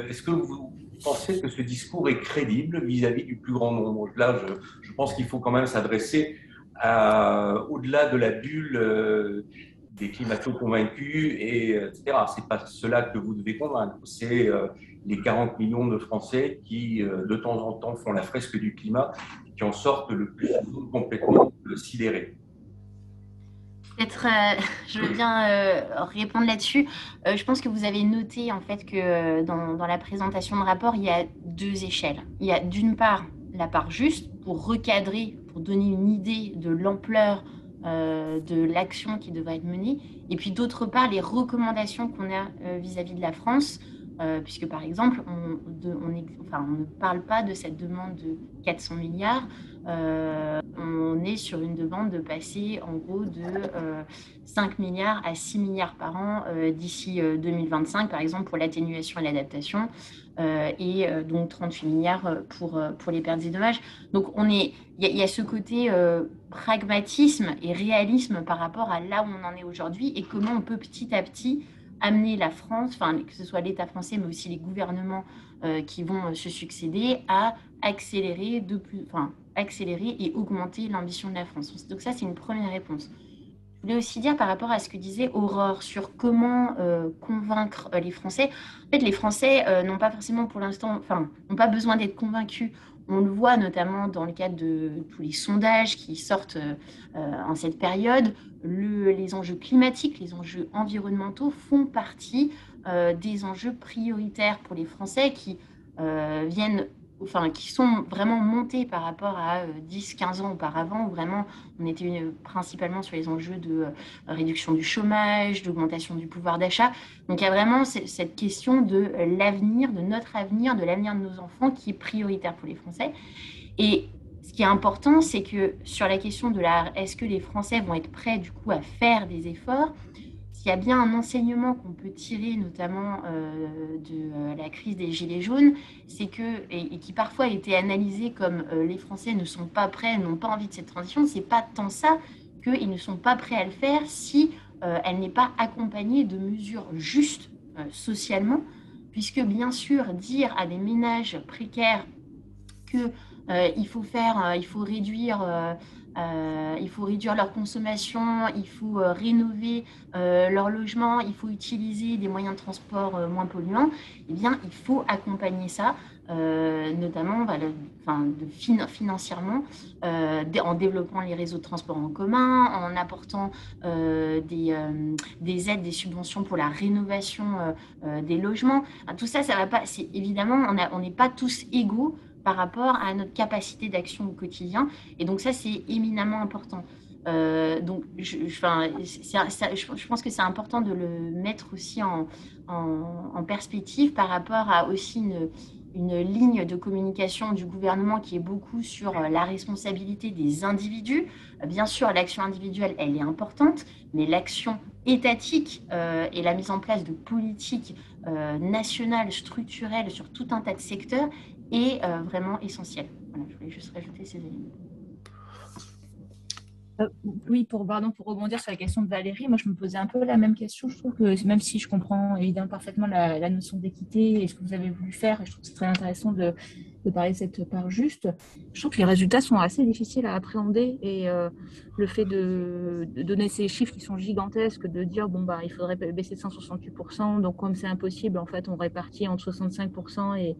Est-ce que vous pensez que ce discours est crédible vis-à-vis du plus grand nombre? Là, je pense qu'il faut quand même s'adresser au-delà de la bulle des climato-convaincus, etc. Ce n'est pas cela que vous devez convaincre, c'est les 40 millions de Français qui, de temps en temps, font la fresque du climat, qui en sortent le plus souvent complètement sidérés. Peut-être, je veux bien répondre là-dessus. Je pense que vous avez noté en fait que dans la présentation de rapport, il y a deux échelles. Il y a d'une part la part juste pour recadrer, pour donner une idée de l'ampleur de l'action qui devrait être menée, et puis d'autre part les recommandations qu'on a vis-à-vis de la France, puisque par exemple on ne parle pas de cette demande de 400 milliards. On est sur une demande de passer en gros de 5 milliards à 6 milliards par an d'ici 2025, par exemple, pour l'atténuation et l'adaptation, et donc 38 milliards pour les pertes et dommages. Donc il y a ce côté pragmatisme et réalisme par rapport à là où on en est aujourd'hui et comment on peut petit à petit amener la France, enfin que ce soit l'État français, mais aussi les gouvernements qui vont se succéder, à accélérer et augmenter l'ambition de la France. Donc ça, c'est une première réponse. Je voulais aussi dire par rapport à ce que disait Aurore sur comment convaincre les Français. En fait, les Français n'ont pas forcément pour l'instant, n'ont pas besoin d'être convaincus. On le voit notamment dans le cadre de tous les sondages qui sortent en cette période. Les enjeux climatiques, les enjeux environnementaux font partie des enjeux prioritaires pour les Français qui qui sont vraiment montés par rapport à 10-15 ans auparavant, où vraiment on était principalement sur les enjeux de réduction du chômage, d'augmentation du pouvoir d'achat. Donc il y a vraiment cette question de l'avenir, de notre avenir, de l'avenir de nos enfants qui est prioritaire pour les Français. Et ce qui est important, c'est que sur la question de est-ce que les Français vont être prêts du coup à faire des efforts, s'il y a bien un enseignement qu'on peut tirer notamment de la crise des Gilets jaunes, c'est que, et qui parfois a été analysé comme les Français ne sont pas prêts, n'ont pas envie de cette transition, c'est pas tant ça qu'ils ne sont pas prêts à le faire si elle n'est pas accompagnée de mesures justes socialement, puisque bien sûr dire à des ménages précaires que il faut réduire leur consommation, il faut rénover leur logement, il faut utiliser des moyens de transport moins polluants, eh bien, il faut accompagner ça, notamment financièrement, en développant les réseaux de transport en commun, en apportant des aides, des subventions pour la rénovation des logements. Tout ça, ça va pas. Évidemment, on n'est pas tous égaux par rapport à notre capacité d'action au quotidien. Et donc ça, c'est éminemment important. Donc, je pense que c'est important de le mettre aussi en perspective par rapport à aussi une ligne de communication du gouvernement qui est beaucoup sur la responsabilité des individus. Bien sûr, l'action individuelle, elle est importante, mais l'action étatique et la mise en place de politiques nationales, structurelles sur tout un tas de secteurs est vraiment essentiel. Voilà, je voulais juste rajouter ces éléments. Oui, pour rebondir sur la question de Valérie, moi je me posais un peu la même question. Je trouve que même si je comprends évidemment parfaitement la notion d'équité et ce que vous avez voulu faire, et je trouve que c'est très intéressant de parler de cette part juste, je trouve que les résultats sont assez difficiles à appréhender et le fait de donner ces chiffres qui sont gigantesques, de dire il faudrait baisser de 168%, donc comme c'est impossible, en fait on répartit entre 65% et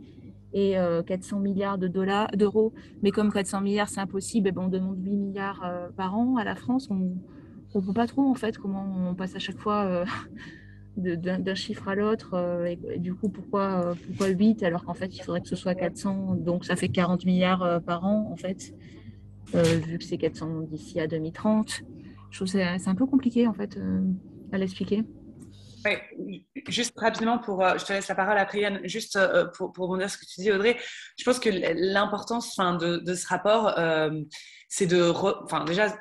400 milliards d'euros, mais comme 400 milliards c'est impossible, on demande 8 milliards par an à la France. On ne peut pas trop en fait comment on passe à chaque fois d'un chiffre à l'autre, et du coup pourquoi 8 alors qu'en fait il faudrait que ce soit 400, donc ça fait 40 milliards par an en fait, vu que c'est 400 d'ici à 2030. Je trouve que c'est un peu compliqué en fait à l'expliquer. Oui, juste rapidement, je te laisse la parole après Yann, juste pour rebondir sur ce que tu dis Audrey, je pense que l'importance de ce rapport, c'est déjà,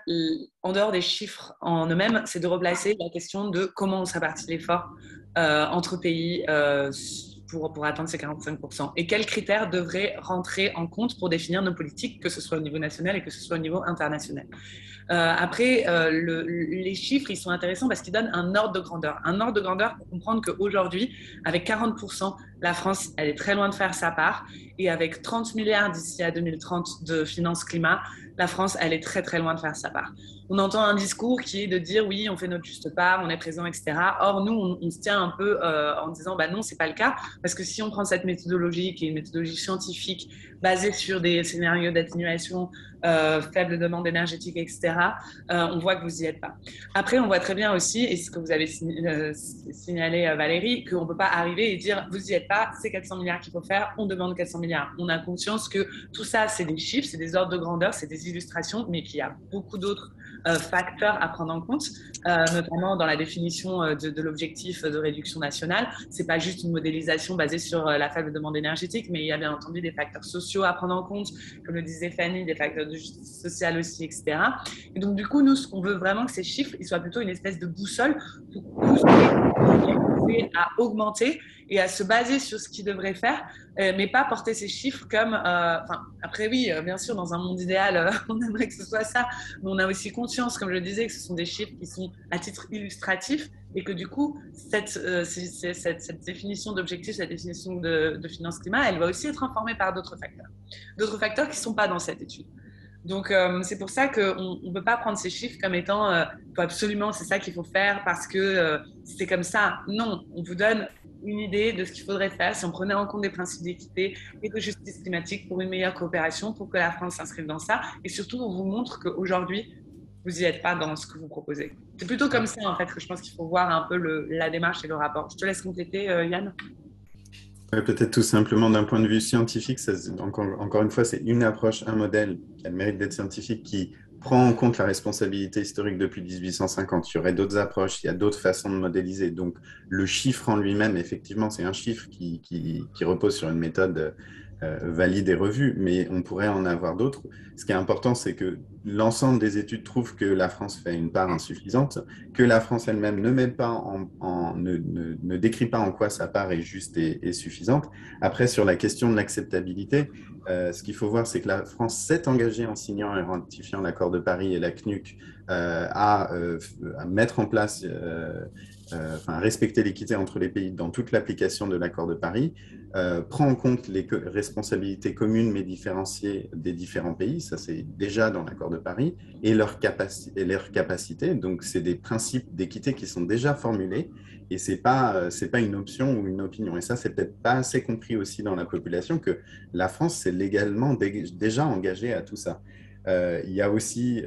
en dehors des chiffres en eux-mêmes, c'est de replacer la question de comment on se répartit l'effort entre pays pour atteindre ces 45%. Et quels critères devraient rentrer en compte pour définir nos politiques, que ce soit au niveau national et que ce soit au niveau international. Après, les chiffres, ils sont intéressants parce qu'ils donnent un ordre de grandeur. Un ordre de grandeur pour comprendre qu'aujourd'hui, avec 40% La France, elle est très loin de faire sa part. Et avec 30 milliards d'ici à 2030 de finances climat, la France, elle est très, très loin de faire sa part. On entend un discours qui est de dire oui, on fait notre juste part, on est présent, etc. Or, nous, on se tient un peu en disant bah non, c'est pas le cas. Parce que si on prend cette méthodologie, qui est une méthodologie scientifique basée sur des scénarios d'atténuation, faible demande énergétique, etc., on voit que vous n'y êtes pas. Après, on voit très bien aussi, et c'est ce que vous avez signalé, Valérie, qu'on ne peut pas arriver et dire vous n'y êtes pas, c'est 400 milliards qu'il faut faire, on demande 400 milliards. On a conscience que tout ça, c'est des chiffres, c'est des ordres de grandeur, c'est des illustrations, mais qu'il y a beaucoup d'autres facteurs à prendre en compte, notamment dans la définition de l'objectif de réduction nationale. Ce n'est pas juste une modélisation basée sur la faible demande énergétique, mais il y a bien entendu des facteurs sociaux à prendre en compte, comme le disait Fanny, des facteurs de justice sociale aussi, etc. Et donc, du coup, nous, ce qu'on veut vraiment, que ces chiffres ils soient plutôt une espèce de boussole pour pousser à augmenter et à se baser sur ce qu'ils devraient faire, mais pas porter ces chiffres comme… après, oui, bien sûr, dans un monde idéal, on aimerait que ce soit ça, mais on a aussi conscience, comme je le disais, que ce sont des chiffres qui sont à titre illustratif et que du coup, cette définition d'objectif, cette définition de finance climat, elle va aussi être informée par d'autres facteurs qui ne sont pas dans cette étude. Donc, c'est pour ça qu'on ne peut pas prendre ces chiffres comme étant faut absolument, c'est ça qu'il faut faire parce que c'est comme ça. Non, on vous donne une idée de ce qu'il faudrait faire si on prenait en compte des principes d'équité et de justice climatique pour une meilleure coopération, pour que la France s'inscrive dans ça. Et surtout, on vous montre qu'aujourd'hui, vous n'y êtes pas dans ce que vous proposez. C'est plutôt comme ça, en fait, que je pense qu'il faut voir un peu la démarche et le rapport. Je te laisse compléter, Yann. Ouais, peut-être tout simplement d'un point de vue scientifique, encore une fois, c'est une approche, un modèle qui a le mérite d'être scientifique, qui prend en compte la responsabilité historique depuis 1850. Il y aurait d'autres approches, il y a d'autres façons de modéliser. Donc, le chiffre en lui-même, effectivement, c'est un chiffre qui repose sur une méthode valide et revue, mais on pourrait en avoir d'autres. Ce qui est important, c'est que l'ensemble des études trouvent que la France fait une part insuffisante, que la France elle-même ne met pas ne décrit pas en quoi sa part est juste et suffisante. Après, sur la question de l'acceptabilité, ce qu'il faut voir, c'est que la France s'est engagée en signant et ratifiant l'accord de Paris et la CNUC à mettre en place, à respecter l'équité entre les pays dans toute l'application de l'accord de Paris, prend en compte les responsabilités communes mais différenciées des différents pays, ça c'est déjà dans l'accord de Paris, et leurs capacités. Donc c'est des principes d'équité qui sont déjà formulés et c'est pas une option ou une opinion. Et ça, c'est peut-être pas assez compris aussi dans la population que la France s'est légalement déjà engagée à tout ça. Il y a aussi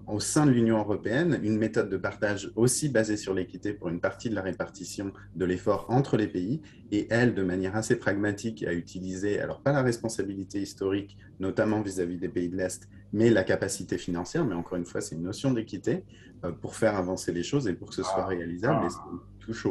au sein de l'Union européenne une méthode de partage aussi basée sur l'équité pour une partie de la répartition de l'effort entre les pays et elle, de manière assez pragmatique, a utilisé, alors pas la responsabilité historique, notamment vis-à-vis des pays de l'Est, mais la capacité financière, mais encore une fois, c'est une notion d'équité pour faire avancer les choses et pour que ce soit réalisable. Et ça touche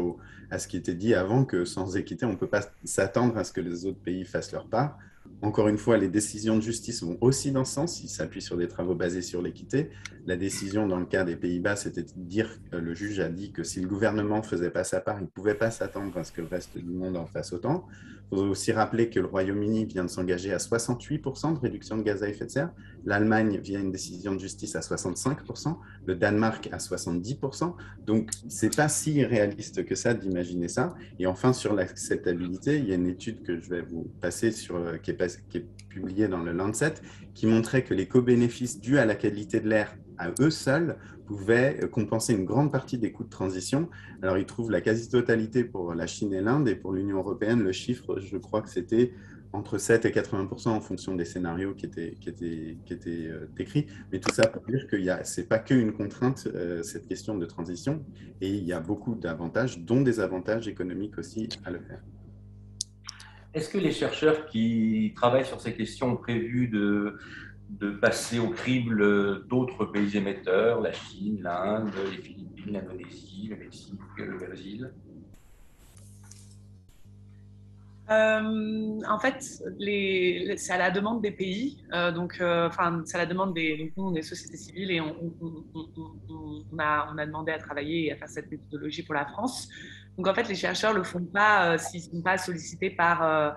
à ce qui était dit avant, que sans équité, on ne peut pas s'attendre à ce que les autres pays fassent leur part. Encore une fois, les décisions de justice vont aussi dans ce sens, ils s'appuient sur des travaux basés sur l'équité. La décision dans le cas des Pays-Bas, c'était de dire, le juge a dit que si le gouvernement ne faisait pas sa part, il ne pouvait pas s'attendre à ce que le reste du monde en fasse autant. Il faut aussi rappeler que le Royaume-Uni vient de s'engager à 68% de réduction de gaz à effet de serre, l'Allemagne via une décision de justice à 65%, le Danemark à 70%. Donc, ce n'est pas si réaliste que ça d'imaginer ça. Et enfin, sur l'acceptabilité, il y a une étude que je vais vous passer qui est publiée dans le Lancet, qui montrait que les co-bénéfices dus à la qualité de l'air à eux seuls pouvaient compenser une grande partie des coûts de transition. Alors, ils trouvent la quasi-totalité pour la Chine et l'Inde, et pour l'Union européenne, le chiffre, je crois que c'était entre 7 et 80% en fonction des scénarios qui étaient décrits. Mais tout ça pour dire que ce n'est pas qu'une contrainte, cette question de transition, et il y a beaucoup d'avantages, dont des avantages économiques aussi à le faire. Est-ce que les chercheurs qui travaillent sur ces questions ont prévu de passer au crible d'autres pays émetteurs, la Chine, l'Inde, les Philippines, l'Indonésie, le Mexique, le Brésil? En fait, c'est à la demande des pays, c'est à la demande des sociétés civiles, et on a demandé à travailler et à faire cette méthodologie pour la France. Donc en fait, les chercheurs ne le font pas s'ils ne sont pas sollicités par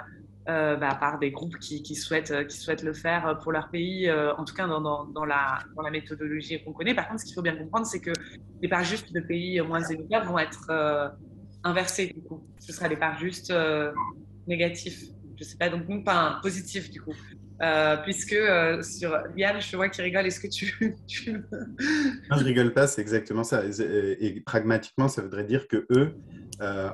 des groupes qui souhaitent le faire pour leur pays, en tout cas dans la méthodologie qu'on connaît. Par contre, ce qu'il faut bien comprendre, c'est que les parts justes de pays moins émetteurs vont être inversé, du coup. Ce sera des parts justes négatifs. Je ne sais pas, donc non, pas positif, du coup. Puisque sur Yann, je vois qu'il rigole. Est-ce que tu... Non, je rigole pas, c'est exactement ça. Et pragmatiquement, ça voudrait dire que eux,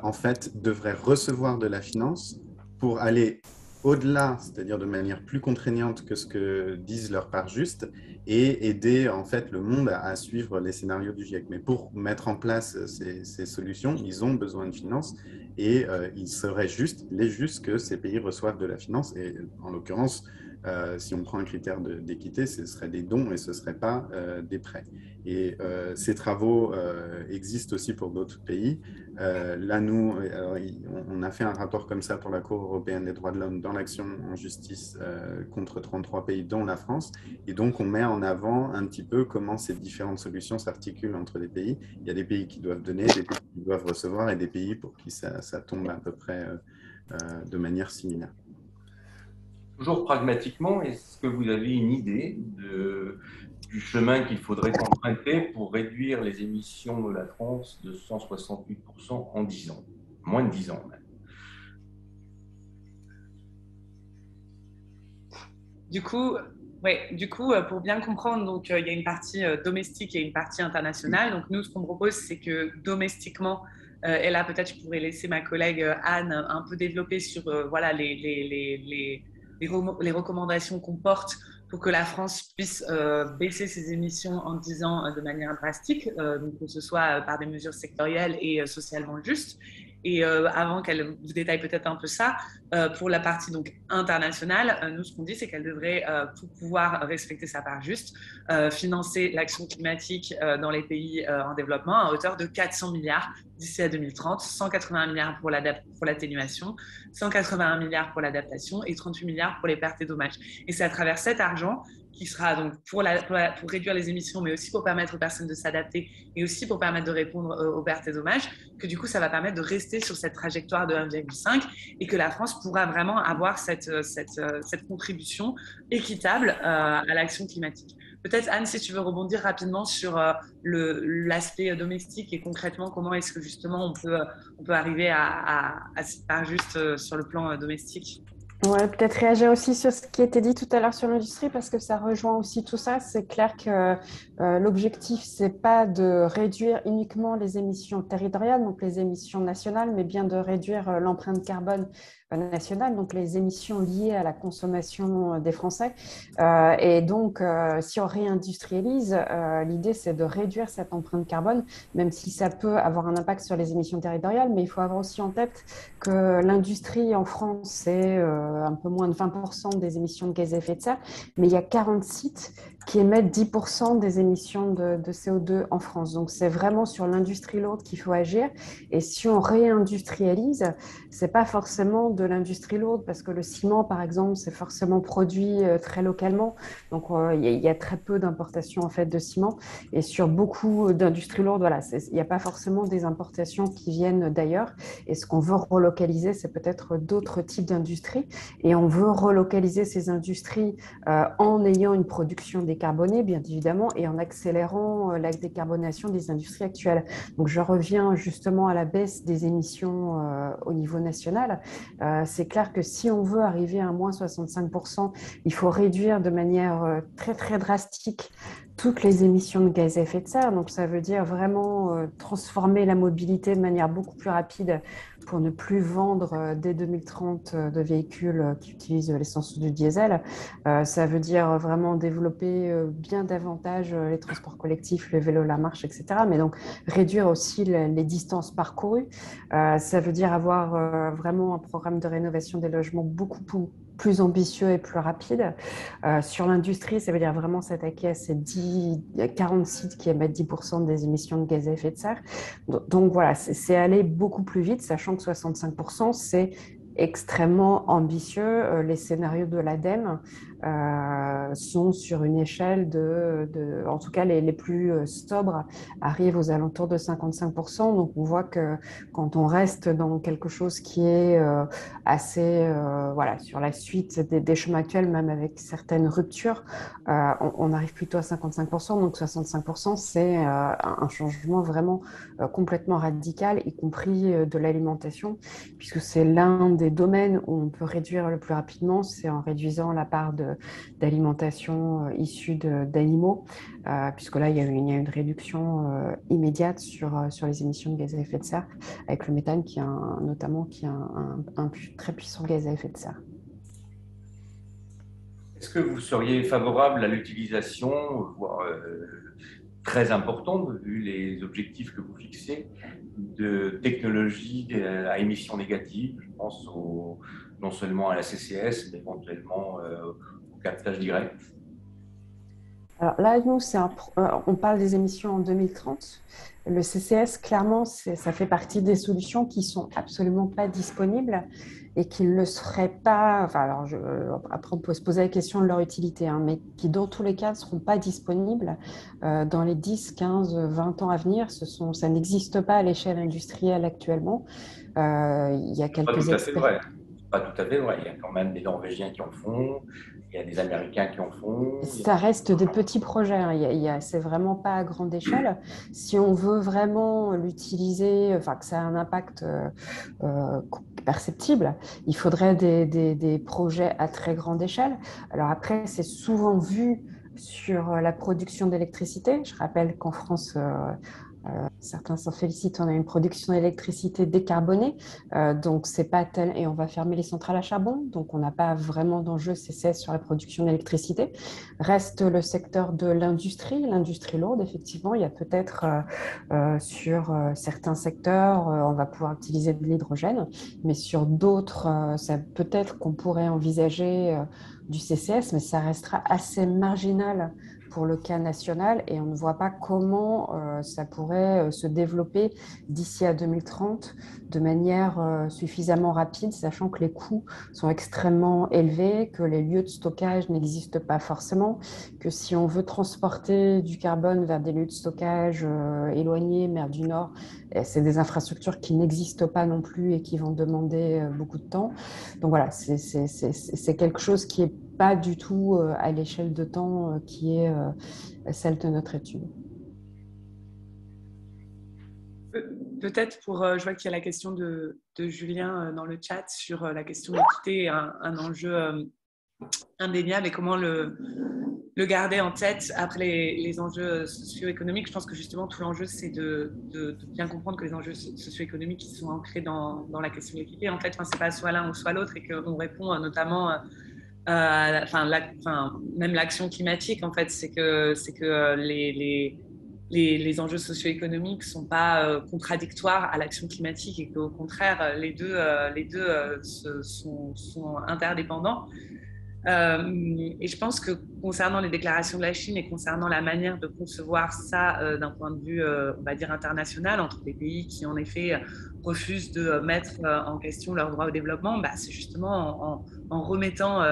en fait, devraient recevoir de la finance pour aller au-delà, c'est-à-dire de manière plus contraignante que ce que disent leurs parts justes, et aider en fait le monde à suivre les scénarios du GIEC. Mais pour mettre en place ces solutions, ils ont besoin de finances et il serait juste, il est juste que ces pays reçoivent de la finance. Et en l'occurrence, si on prend un critère d'équité, ce serait des dons et ce ne serait pas des prêts. Et ces travaux existent aussi pour d'autres pays. Là, nous, on a fait un rapport comme ça pour la Cour européenne des droits de l'homme dans l'action en justice contre 33 pays, dont la France. Et donc, on met en avant un petit peu comment ces différentes solutions s'articulent entre les pays. Il y a des pays qui doivent donner, des pays qui doivent recevoir et des pays pour qui ça tombe à peu près de manière similaire. Toujours pragmatiquement, est-ce que vous avez une idée du chemin qu'il faudrait emprunter pour réduire les émissions de la France de 168% en 10 ans, moins de 10 ans même? Du coup, pour bien comprendre, donc, il y a une partie domestique et une partie internationale. Donc, nous, ce qu'on propose, c'est que domestiquement, et là, peut-être, je pourrais laisser ma collègue Anne un peu développer sur voilà, les recommandations qu'on porte pour que la France puisse baisser ses émissions en 10 ans de manière drastique, donc que ce soit par des mesures sectorielles et socialement justes. Et avant qu'elle vous détaille peut-être un peu ça, pour la partie donc internationale, nous, ce qu'on dit, c'est qu'elle devrait, pour pouvoir respecter sa part juste, financer l'action climatique dans les pays en développement à hauteur de 400 milliards d'ici à 2030, 180 milliards pour l'atténuation, 181 milliards pour l'adaptation et 38 milliards pour les pertes et dommages. Et c'est à travers cet argent qui sera donc pour réduire les émissions, mais aussi pour permettre aux personnes de s'adapter et aussi pour permettre de répondre aux pertes et dommages, que du coup, ça va permettre de rester sur cette trajectoire de 1,5 et que la France pourra vraiment avoir cette contribution équitable à l'action climatique. Peut-être, Anne, si tu veux rebondir rapidement sur l'aspect domestique et concrètement, comment est-ce que justement on peut arriver à cette part juste sur le plan domestique. Ouais, peut-être réagir aussi sur ce qui était dit tout à l'heure sur l'industrie parce que ça rejoint aussi tout ça. C'est clair que l'objectif, c'est pas de réduire uniquement les émissions territoriales, donc les émissions nationales, mais bien de réduire l'empreinte carbone nationale, donc les émissions liées à la consommation des Français. Et donc, si on réindustrialise, l'idée, c'est de réduire cette empreinte carbone, même si ça peut avoir un impact sur les émissions territoriales, mais il faut avoir aussi en tête que l'industrie en France, c'est un peu moins de 20% des émissions de gaz à effet de serre, mais il y a 40 sites qui émettent 10% des émissions de CO2 en France. Donc, c'est vraiment sur l'industrie lourde qu'il faut agir. Et si on réindustrialise, c'est pas forcément de l'industrie lourde parce que le ciment, par exemple, c'est forcément produit très localement. Donc, il y a très peu d'importations en fait de ciment. Et sur beaucoup d'industries lourdes, voilà, il n'y a pas forcément des importations qui viennent d'ailleurs. Et ce qu'on veut relocaliser, c'est peut-être d'autres types d'industries. Et on veut relocaliser ces industries en ayant une production décarbonée, bien évidemment, et en accélérant la décarbonation des industries actuelles. Donc, je reviens justement à la baisse des émissions au niveau national. C'est clair que si on veut arriver à moins 65%, il faut réduire de manière très, très drastique toutes les émissions de gaz à effet de serre. Donc, ça veut dire vraiment transformer la mobilité de manière beaucoup plus rapide pour ne plus vendre dès 2030 de véhicules qui utilisent l'essence ou du diesel. Ça veut dire vraiment développer bien davantage les transports collectifs, le vélo, la marche, etc. Mais donc, réduire aussi les distances parcourues. Ça veut dire avoir vraiment un programme de rénovation des logements beaucoup plus ambitieux et plus rapide. Sur l'industrie, ça veut dire vraiment s'attaquer à ces 40 sites qui émettent 10% des émissions de gaz à effet de serre. Donc voilà, c'est aller beaucoup plus vite, sachant que 65%, c'est extrêmement ambitieux. Les scénarios de l'ADEME sont sur une échelle en tout cas les plus sobres, arrivent aux alentours de 55%. Donc on voit que quand on reste dans quelque chose qui est assez sur la suite des chemins actuels, même avec certaines ruptures, on arrive plutôt à 55%. Donc 65%, c'est un changement vraiment complètement radical, y compris de l'alimentation, puisque c'est l'un des domaines où on peut réduire le plus rapidement, c'est en réduisant la part d'alimentation issue d'animaux, puisque là, il y a une réduction immédiate sur les émissions de gaz à effet de serre, avec le méthane qui est un très puissant gaz à effet de serre. Est-ce que vous seriez favorable à l'utilisation, voire très importante, vu les objectifs que vous fixez, de technologies à émissions négatives? Je pense non seulement à la CCS, mais éventuellement au captage direct. Alors là, nous, on parle des émissions en 2030. Le CCS, clairement, ça fait partie des solutions qui ne sont absolument pas disponibles et qui ne le seraient pas. Après, on peut se poser la question de leur utilité, mais qui, dans tous les cas, ne seront pas disponibles dans les 10, 15, 20 ans à venir. Ça n'existe pas à l'échelle industrielle actuellement. Il y a quelques experts. Pas tout à fait vrai. Il y a quand même des Norvégiens qui en font, il y a des Américains qui en font. Ça reste des petits projets, c'est vraiment pas à grande échelle. Si on veut vraiment l'utiliser, que ça a un impact perceptible, il faudrait des projets à très grande échelle. Alors après, c'est souvent vu sur la production d'électricité. Je rappelle qu'en France, certains s'en félicitent, on a une production d'électricité décarbonée, donc c'est pas tel, et on va fermer les centrales à charbon, donc on n'a pas vraiment d'enjeu CCS sur la production d'électricité. Reste le secteur de l'industrie lourde, effectivement, il y a peut-être sur certains secteurs, on va pouvoir utiliser de l'hydrogène, mais sur d'autres, peut-être qu'on pourrait envisager du CCS, mais ça restera assez marginal pour le cas national, et on ne voit pas comment ça pourrait se développer d'ici à 2030 de manière suffisamment rapide, sachant que les coûts sont extrêmement élevés, que les lieux de stockage n'existent pas forcément, que si on veut transporter du carbone vers des lieux de stockage éloignés, mer du Nord, c'est des infrastructures qui n'existent pas non plus et qui vont demander beaucoup de temps. Donc voilà, c'est quelque chose qui n'est pas du tout à l'échelle de temps qui est celle de notre étude. Peut-être je vois qu'il y a la question de Julien dans le chat sur la question de l'équité, un enjeu indéniable, et comment le garder en tête après les enjeux socio-économiques. Je pense que justement tout l'enjeu, c'est de bien comprendre que les enjeux socio-économiques qui sont ancrés dans la question de l'équité, en fait, c'est pas soit l'un ou soit l'autre, et qu'on répond notamment même l'action climatique, en fait, c'est que les enjeux socio-économiques ne sont pas contradictoires à l'action climatique, et qu'au contraire, les deux sont interdépendants. Et je pense que concernant les déclarations de la Chine et concernant la manière de concevoir ça d'un point de vue, on va dire, international, entre les pays qui, en effet, refusent de mettre en question leur droit au développement, c'est justement en remettant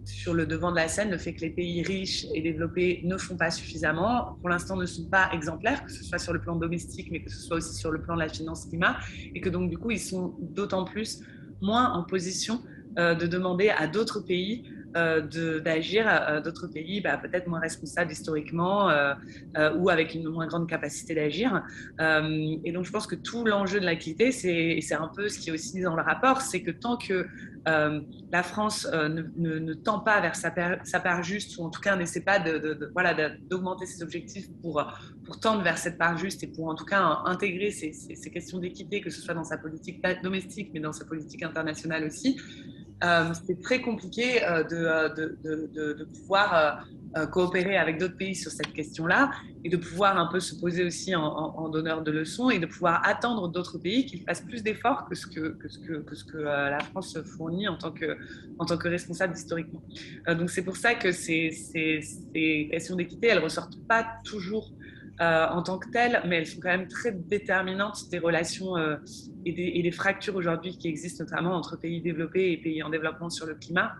sur le devant de la scène le fait que les pays riches et développés ne font pas suffisamment, pour l'instant ne sont pas exemplaires, que ce soit sur le plan domestique, mais que ce soit aussi sur le plan de la finance climat, et que donc du coup ils sont d'autant plus moins en position de demander à d'autres pays d'agir, d'autres pays peut-être moins responsables historiquement ou avec une moins grande capacité d'agir. Et donc je pense que tout l'enjeu de l'équité, c'est un peu ce qui est aussi dit dans le rapport, c'est que tant que la France ne tend pas vers sa part juste, ou en tout cas n'essaie pas d'augmenter ses objectifs pour tendre vers cette part juste, et pour en tout cas intégrer ces questions d'équité, que ce soit dans sa politique domestique, mais dans sa politique internationale aussi, c'est très compliqué de pouvoir coopérer avec d'autres pays sur cette question-là, et de pouvoir un peu se poser aussi en donneur de leçons, et de pouvoir attendre d'autres pays qu'ils fassent plus d'efforts que ce que la France fournit en tant que responsable historiquement. Donc c'est pour ça que ces questions d'équité, elles ne ressortent pas toujours en tant que telles, mais elles sont quand même très déterminantes des relations et des fractures aujourd'hui qui existent notamment entre pays développés et pays en développement sur le climat.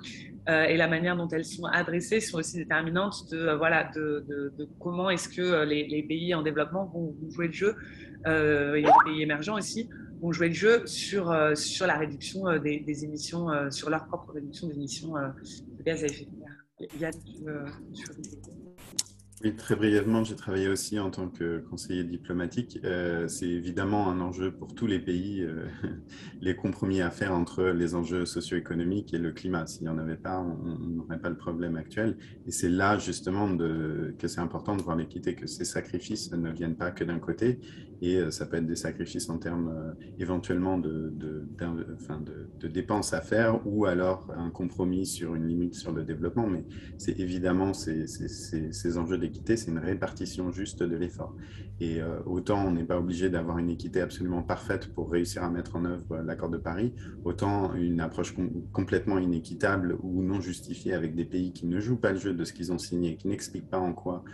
Et la manière dont elles sont adressées sont aussi déterminantes de comment est-ce que les pays en développement vont jouer le jeu, et les pays émergents aussi, vont jouer le jeu sur la réduction des émissions, sur leur propre réduction d'émissions de gaz à effet de serre. Yann, sur Oui, très brièvement, j'ai travaillé aussi en tant que conseiller diplomatique. C'est évidemment un enjeu pour tous les pays, les compromis à faire entre les enjeux socio-économiques et le climat. S'il n'y en avait pas, on n'aurait pas le problème actuel. Et c'est là justement que c'est important de voir l'équité, que ces sacrifices ne viennent pas que d'un côté. Et ça peut être des sacrifices en termes éventuellement de dépenses à faire, ou alors un compromis sur une limite sur le développement. Mais c'est évidemment ces enjeux d'équité, c'est une répartition juste de l'effort. Et autant on n'est pas obligé d'avoir une équité absolument parfaite pour réussir à mettre en œuvre l'accord de Paris, autant une approche complètement inéquitable ou non justifiée avec des pays qui ne jouent pas le jeu de ce qu'ils ont signé, qui n'expliquent pas en quoi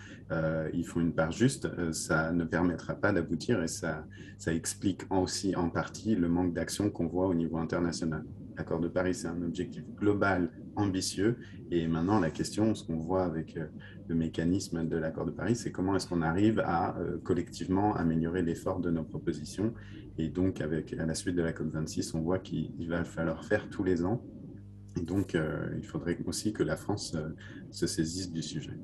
ils font une part juste, ça ne permettra pas d'aboutir, et ça explique aussi en partie le manque d'action qu'on voit au niveau international. L'accord de Paris, c'est un objectif global, ambitieux, et maintenant la question, ce qu'on voit avec le mécanisme de l'accord de Paris, c'est comment est-ce qu'on arrive à collectivement améliorer l'effort de nos propositions. Et donc, à la suite de la COP26, on voit qu'il va falloir faire tous les ans. Et donc, il faudrait aussi que la France se saisisse du sujet.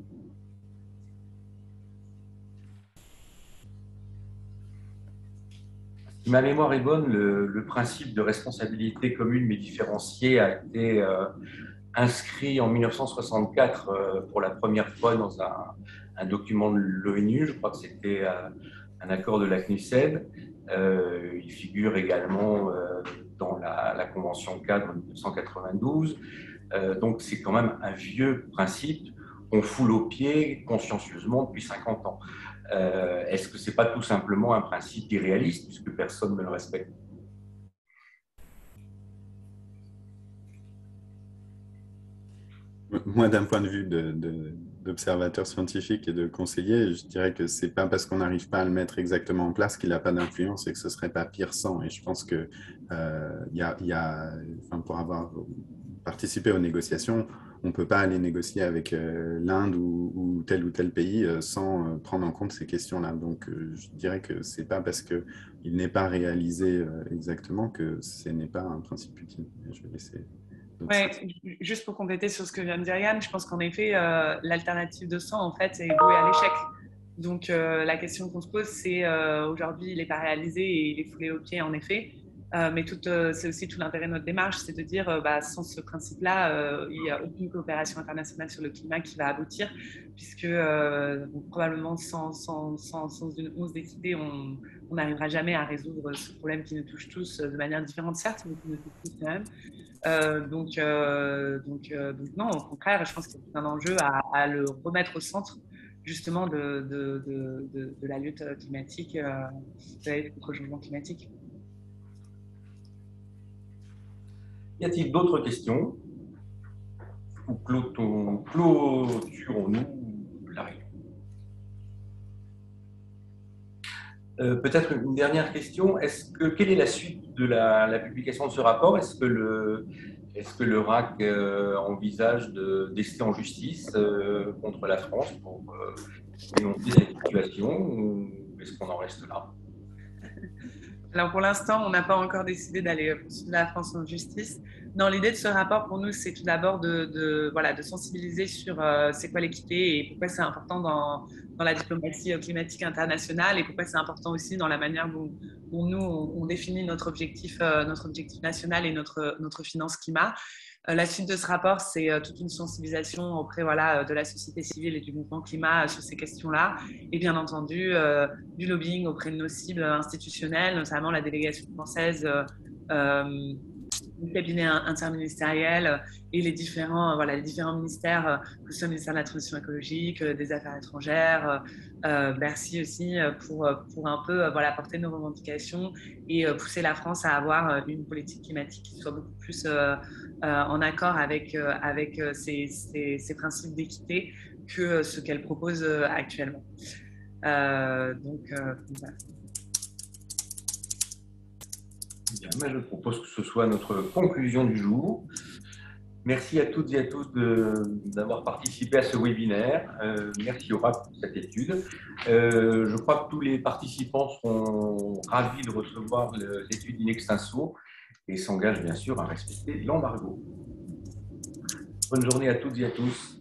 Si ma mémoire est bonne, le principe de responsabilité commune mais différenciée a été inscrit en 1964 pour la première fois dans un document de l'ONU. Je crois que c'était un accord de la CNUSED. Il figure également dans la Convention cadre de 1992. Donc c'est quand même un vieux principe qu'on foule aux pieds consciencieusement depuis 50 ans. Est-ce que ce n'est pas tout simplement un principe irréaliste puisque personne ne le respecte? Moi, d'un point de vue d'observateur scientifique et de conseiller, je dirais que ce n'est pas parce qu'on n'arrive pas à le mettre exactement en place qu'il n'a pas d'influence et que ce ne serait pas pire sans. Et je pense que pour avoir participé aux négociations, on ne peut pas aller négocier avec l'Inde ou tel pays sans prendre en compte ces questions-là. Donc, je dirais que ce n'est pas parce qu'il n'est pas réalisé exactement que ce n'est pas un principe utile. Je vais laisser... Ouais, juste pour compléter sur ce que vient de dire Yann, je pense qu'en effet, l'alternative de 100, en fait, est vouée à l'échec. Donc, la question qu'on se pose, c'est aujourd'hui, il n'est pas réalisé et il est foulé aux pieds, en effet. Mais c'est aussi tout l'intérêt de notre démarche, c'est de dire, sans ce principe-là, il n'y a aucune coopération internationale sur le climat qui va aboutir, puisque probablement sans une once d'équité, on n'arrivera jamais à résoudre ce problème qui nous touche tous de manière différente, certes, mais qui nous touche tous quand même. Donc non, au contraire, je pense qu'il y a un enjeu à le remettre au centre justement de la lutte climatique, de la lutte contre le changement climatique. Y a-t-il d'autres questions? Ou clôturons-nous la réunion? Peut-être une dernière question. Quelle est la suite de la publication de ce rapport? Est-ce que le RAC envisage d'ester en justice contre la France pour dénoncer cette situation, ou est-ce qu'on en reste là? Alors pour l'instant, on n'a pas encore décidé d'aller poursuivre la France en justice. Non, l'idée de ce rapport pour nous, c'est tout d'abord de sensibiliser sur c'est quoi l'équité et pourquoi c'est important dans la diplomatie climatique internationale, et pourquoi c'est important aussi dans la manière dont nous, on définit notre objectif national et notre finance climat. La suite de ce rapport, c'est toute une sensibilisation auprès de la société civile et du mouvement climat sur ces questions-là, et bien entendu du lobbying auprès de nos cibles institutionnelles, notamment la délégation française, le cabinet interministériel et les différents ministères, que ce soit le ministère de la Transition écologique, des Affaires étrangères, Bercy aussi, pour un peu porter nos revendications et pousser la France à avoir une politique climatique qui soit beaucoup plus en accord avec ces principes d'équité que ce qu'elle propose actuellement. Voilà. Bien, je propose que ce soit notre conclusion du jour. Merci à toutes et à tous d'avoir participé à ce webinaire. Merci Aura pour cette étude. Je crois que tous les participants seront ravis de recevoir l'étude in extenso et s'engagent bien sûr à respecter l'embargo. Bonne journée à toutes et à tous.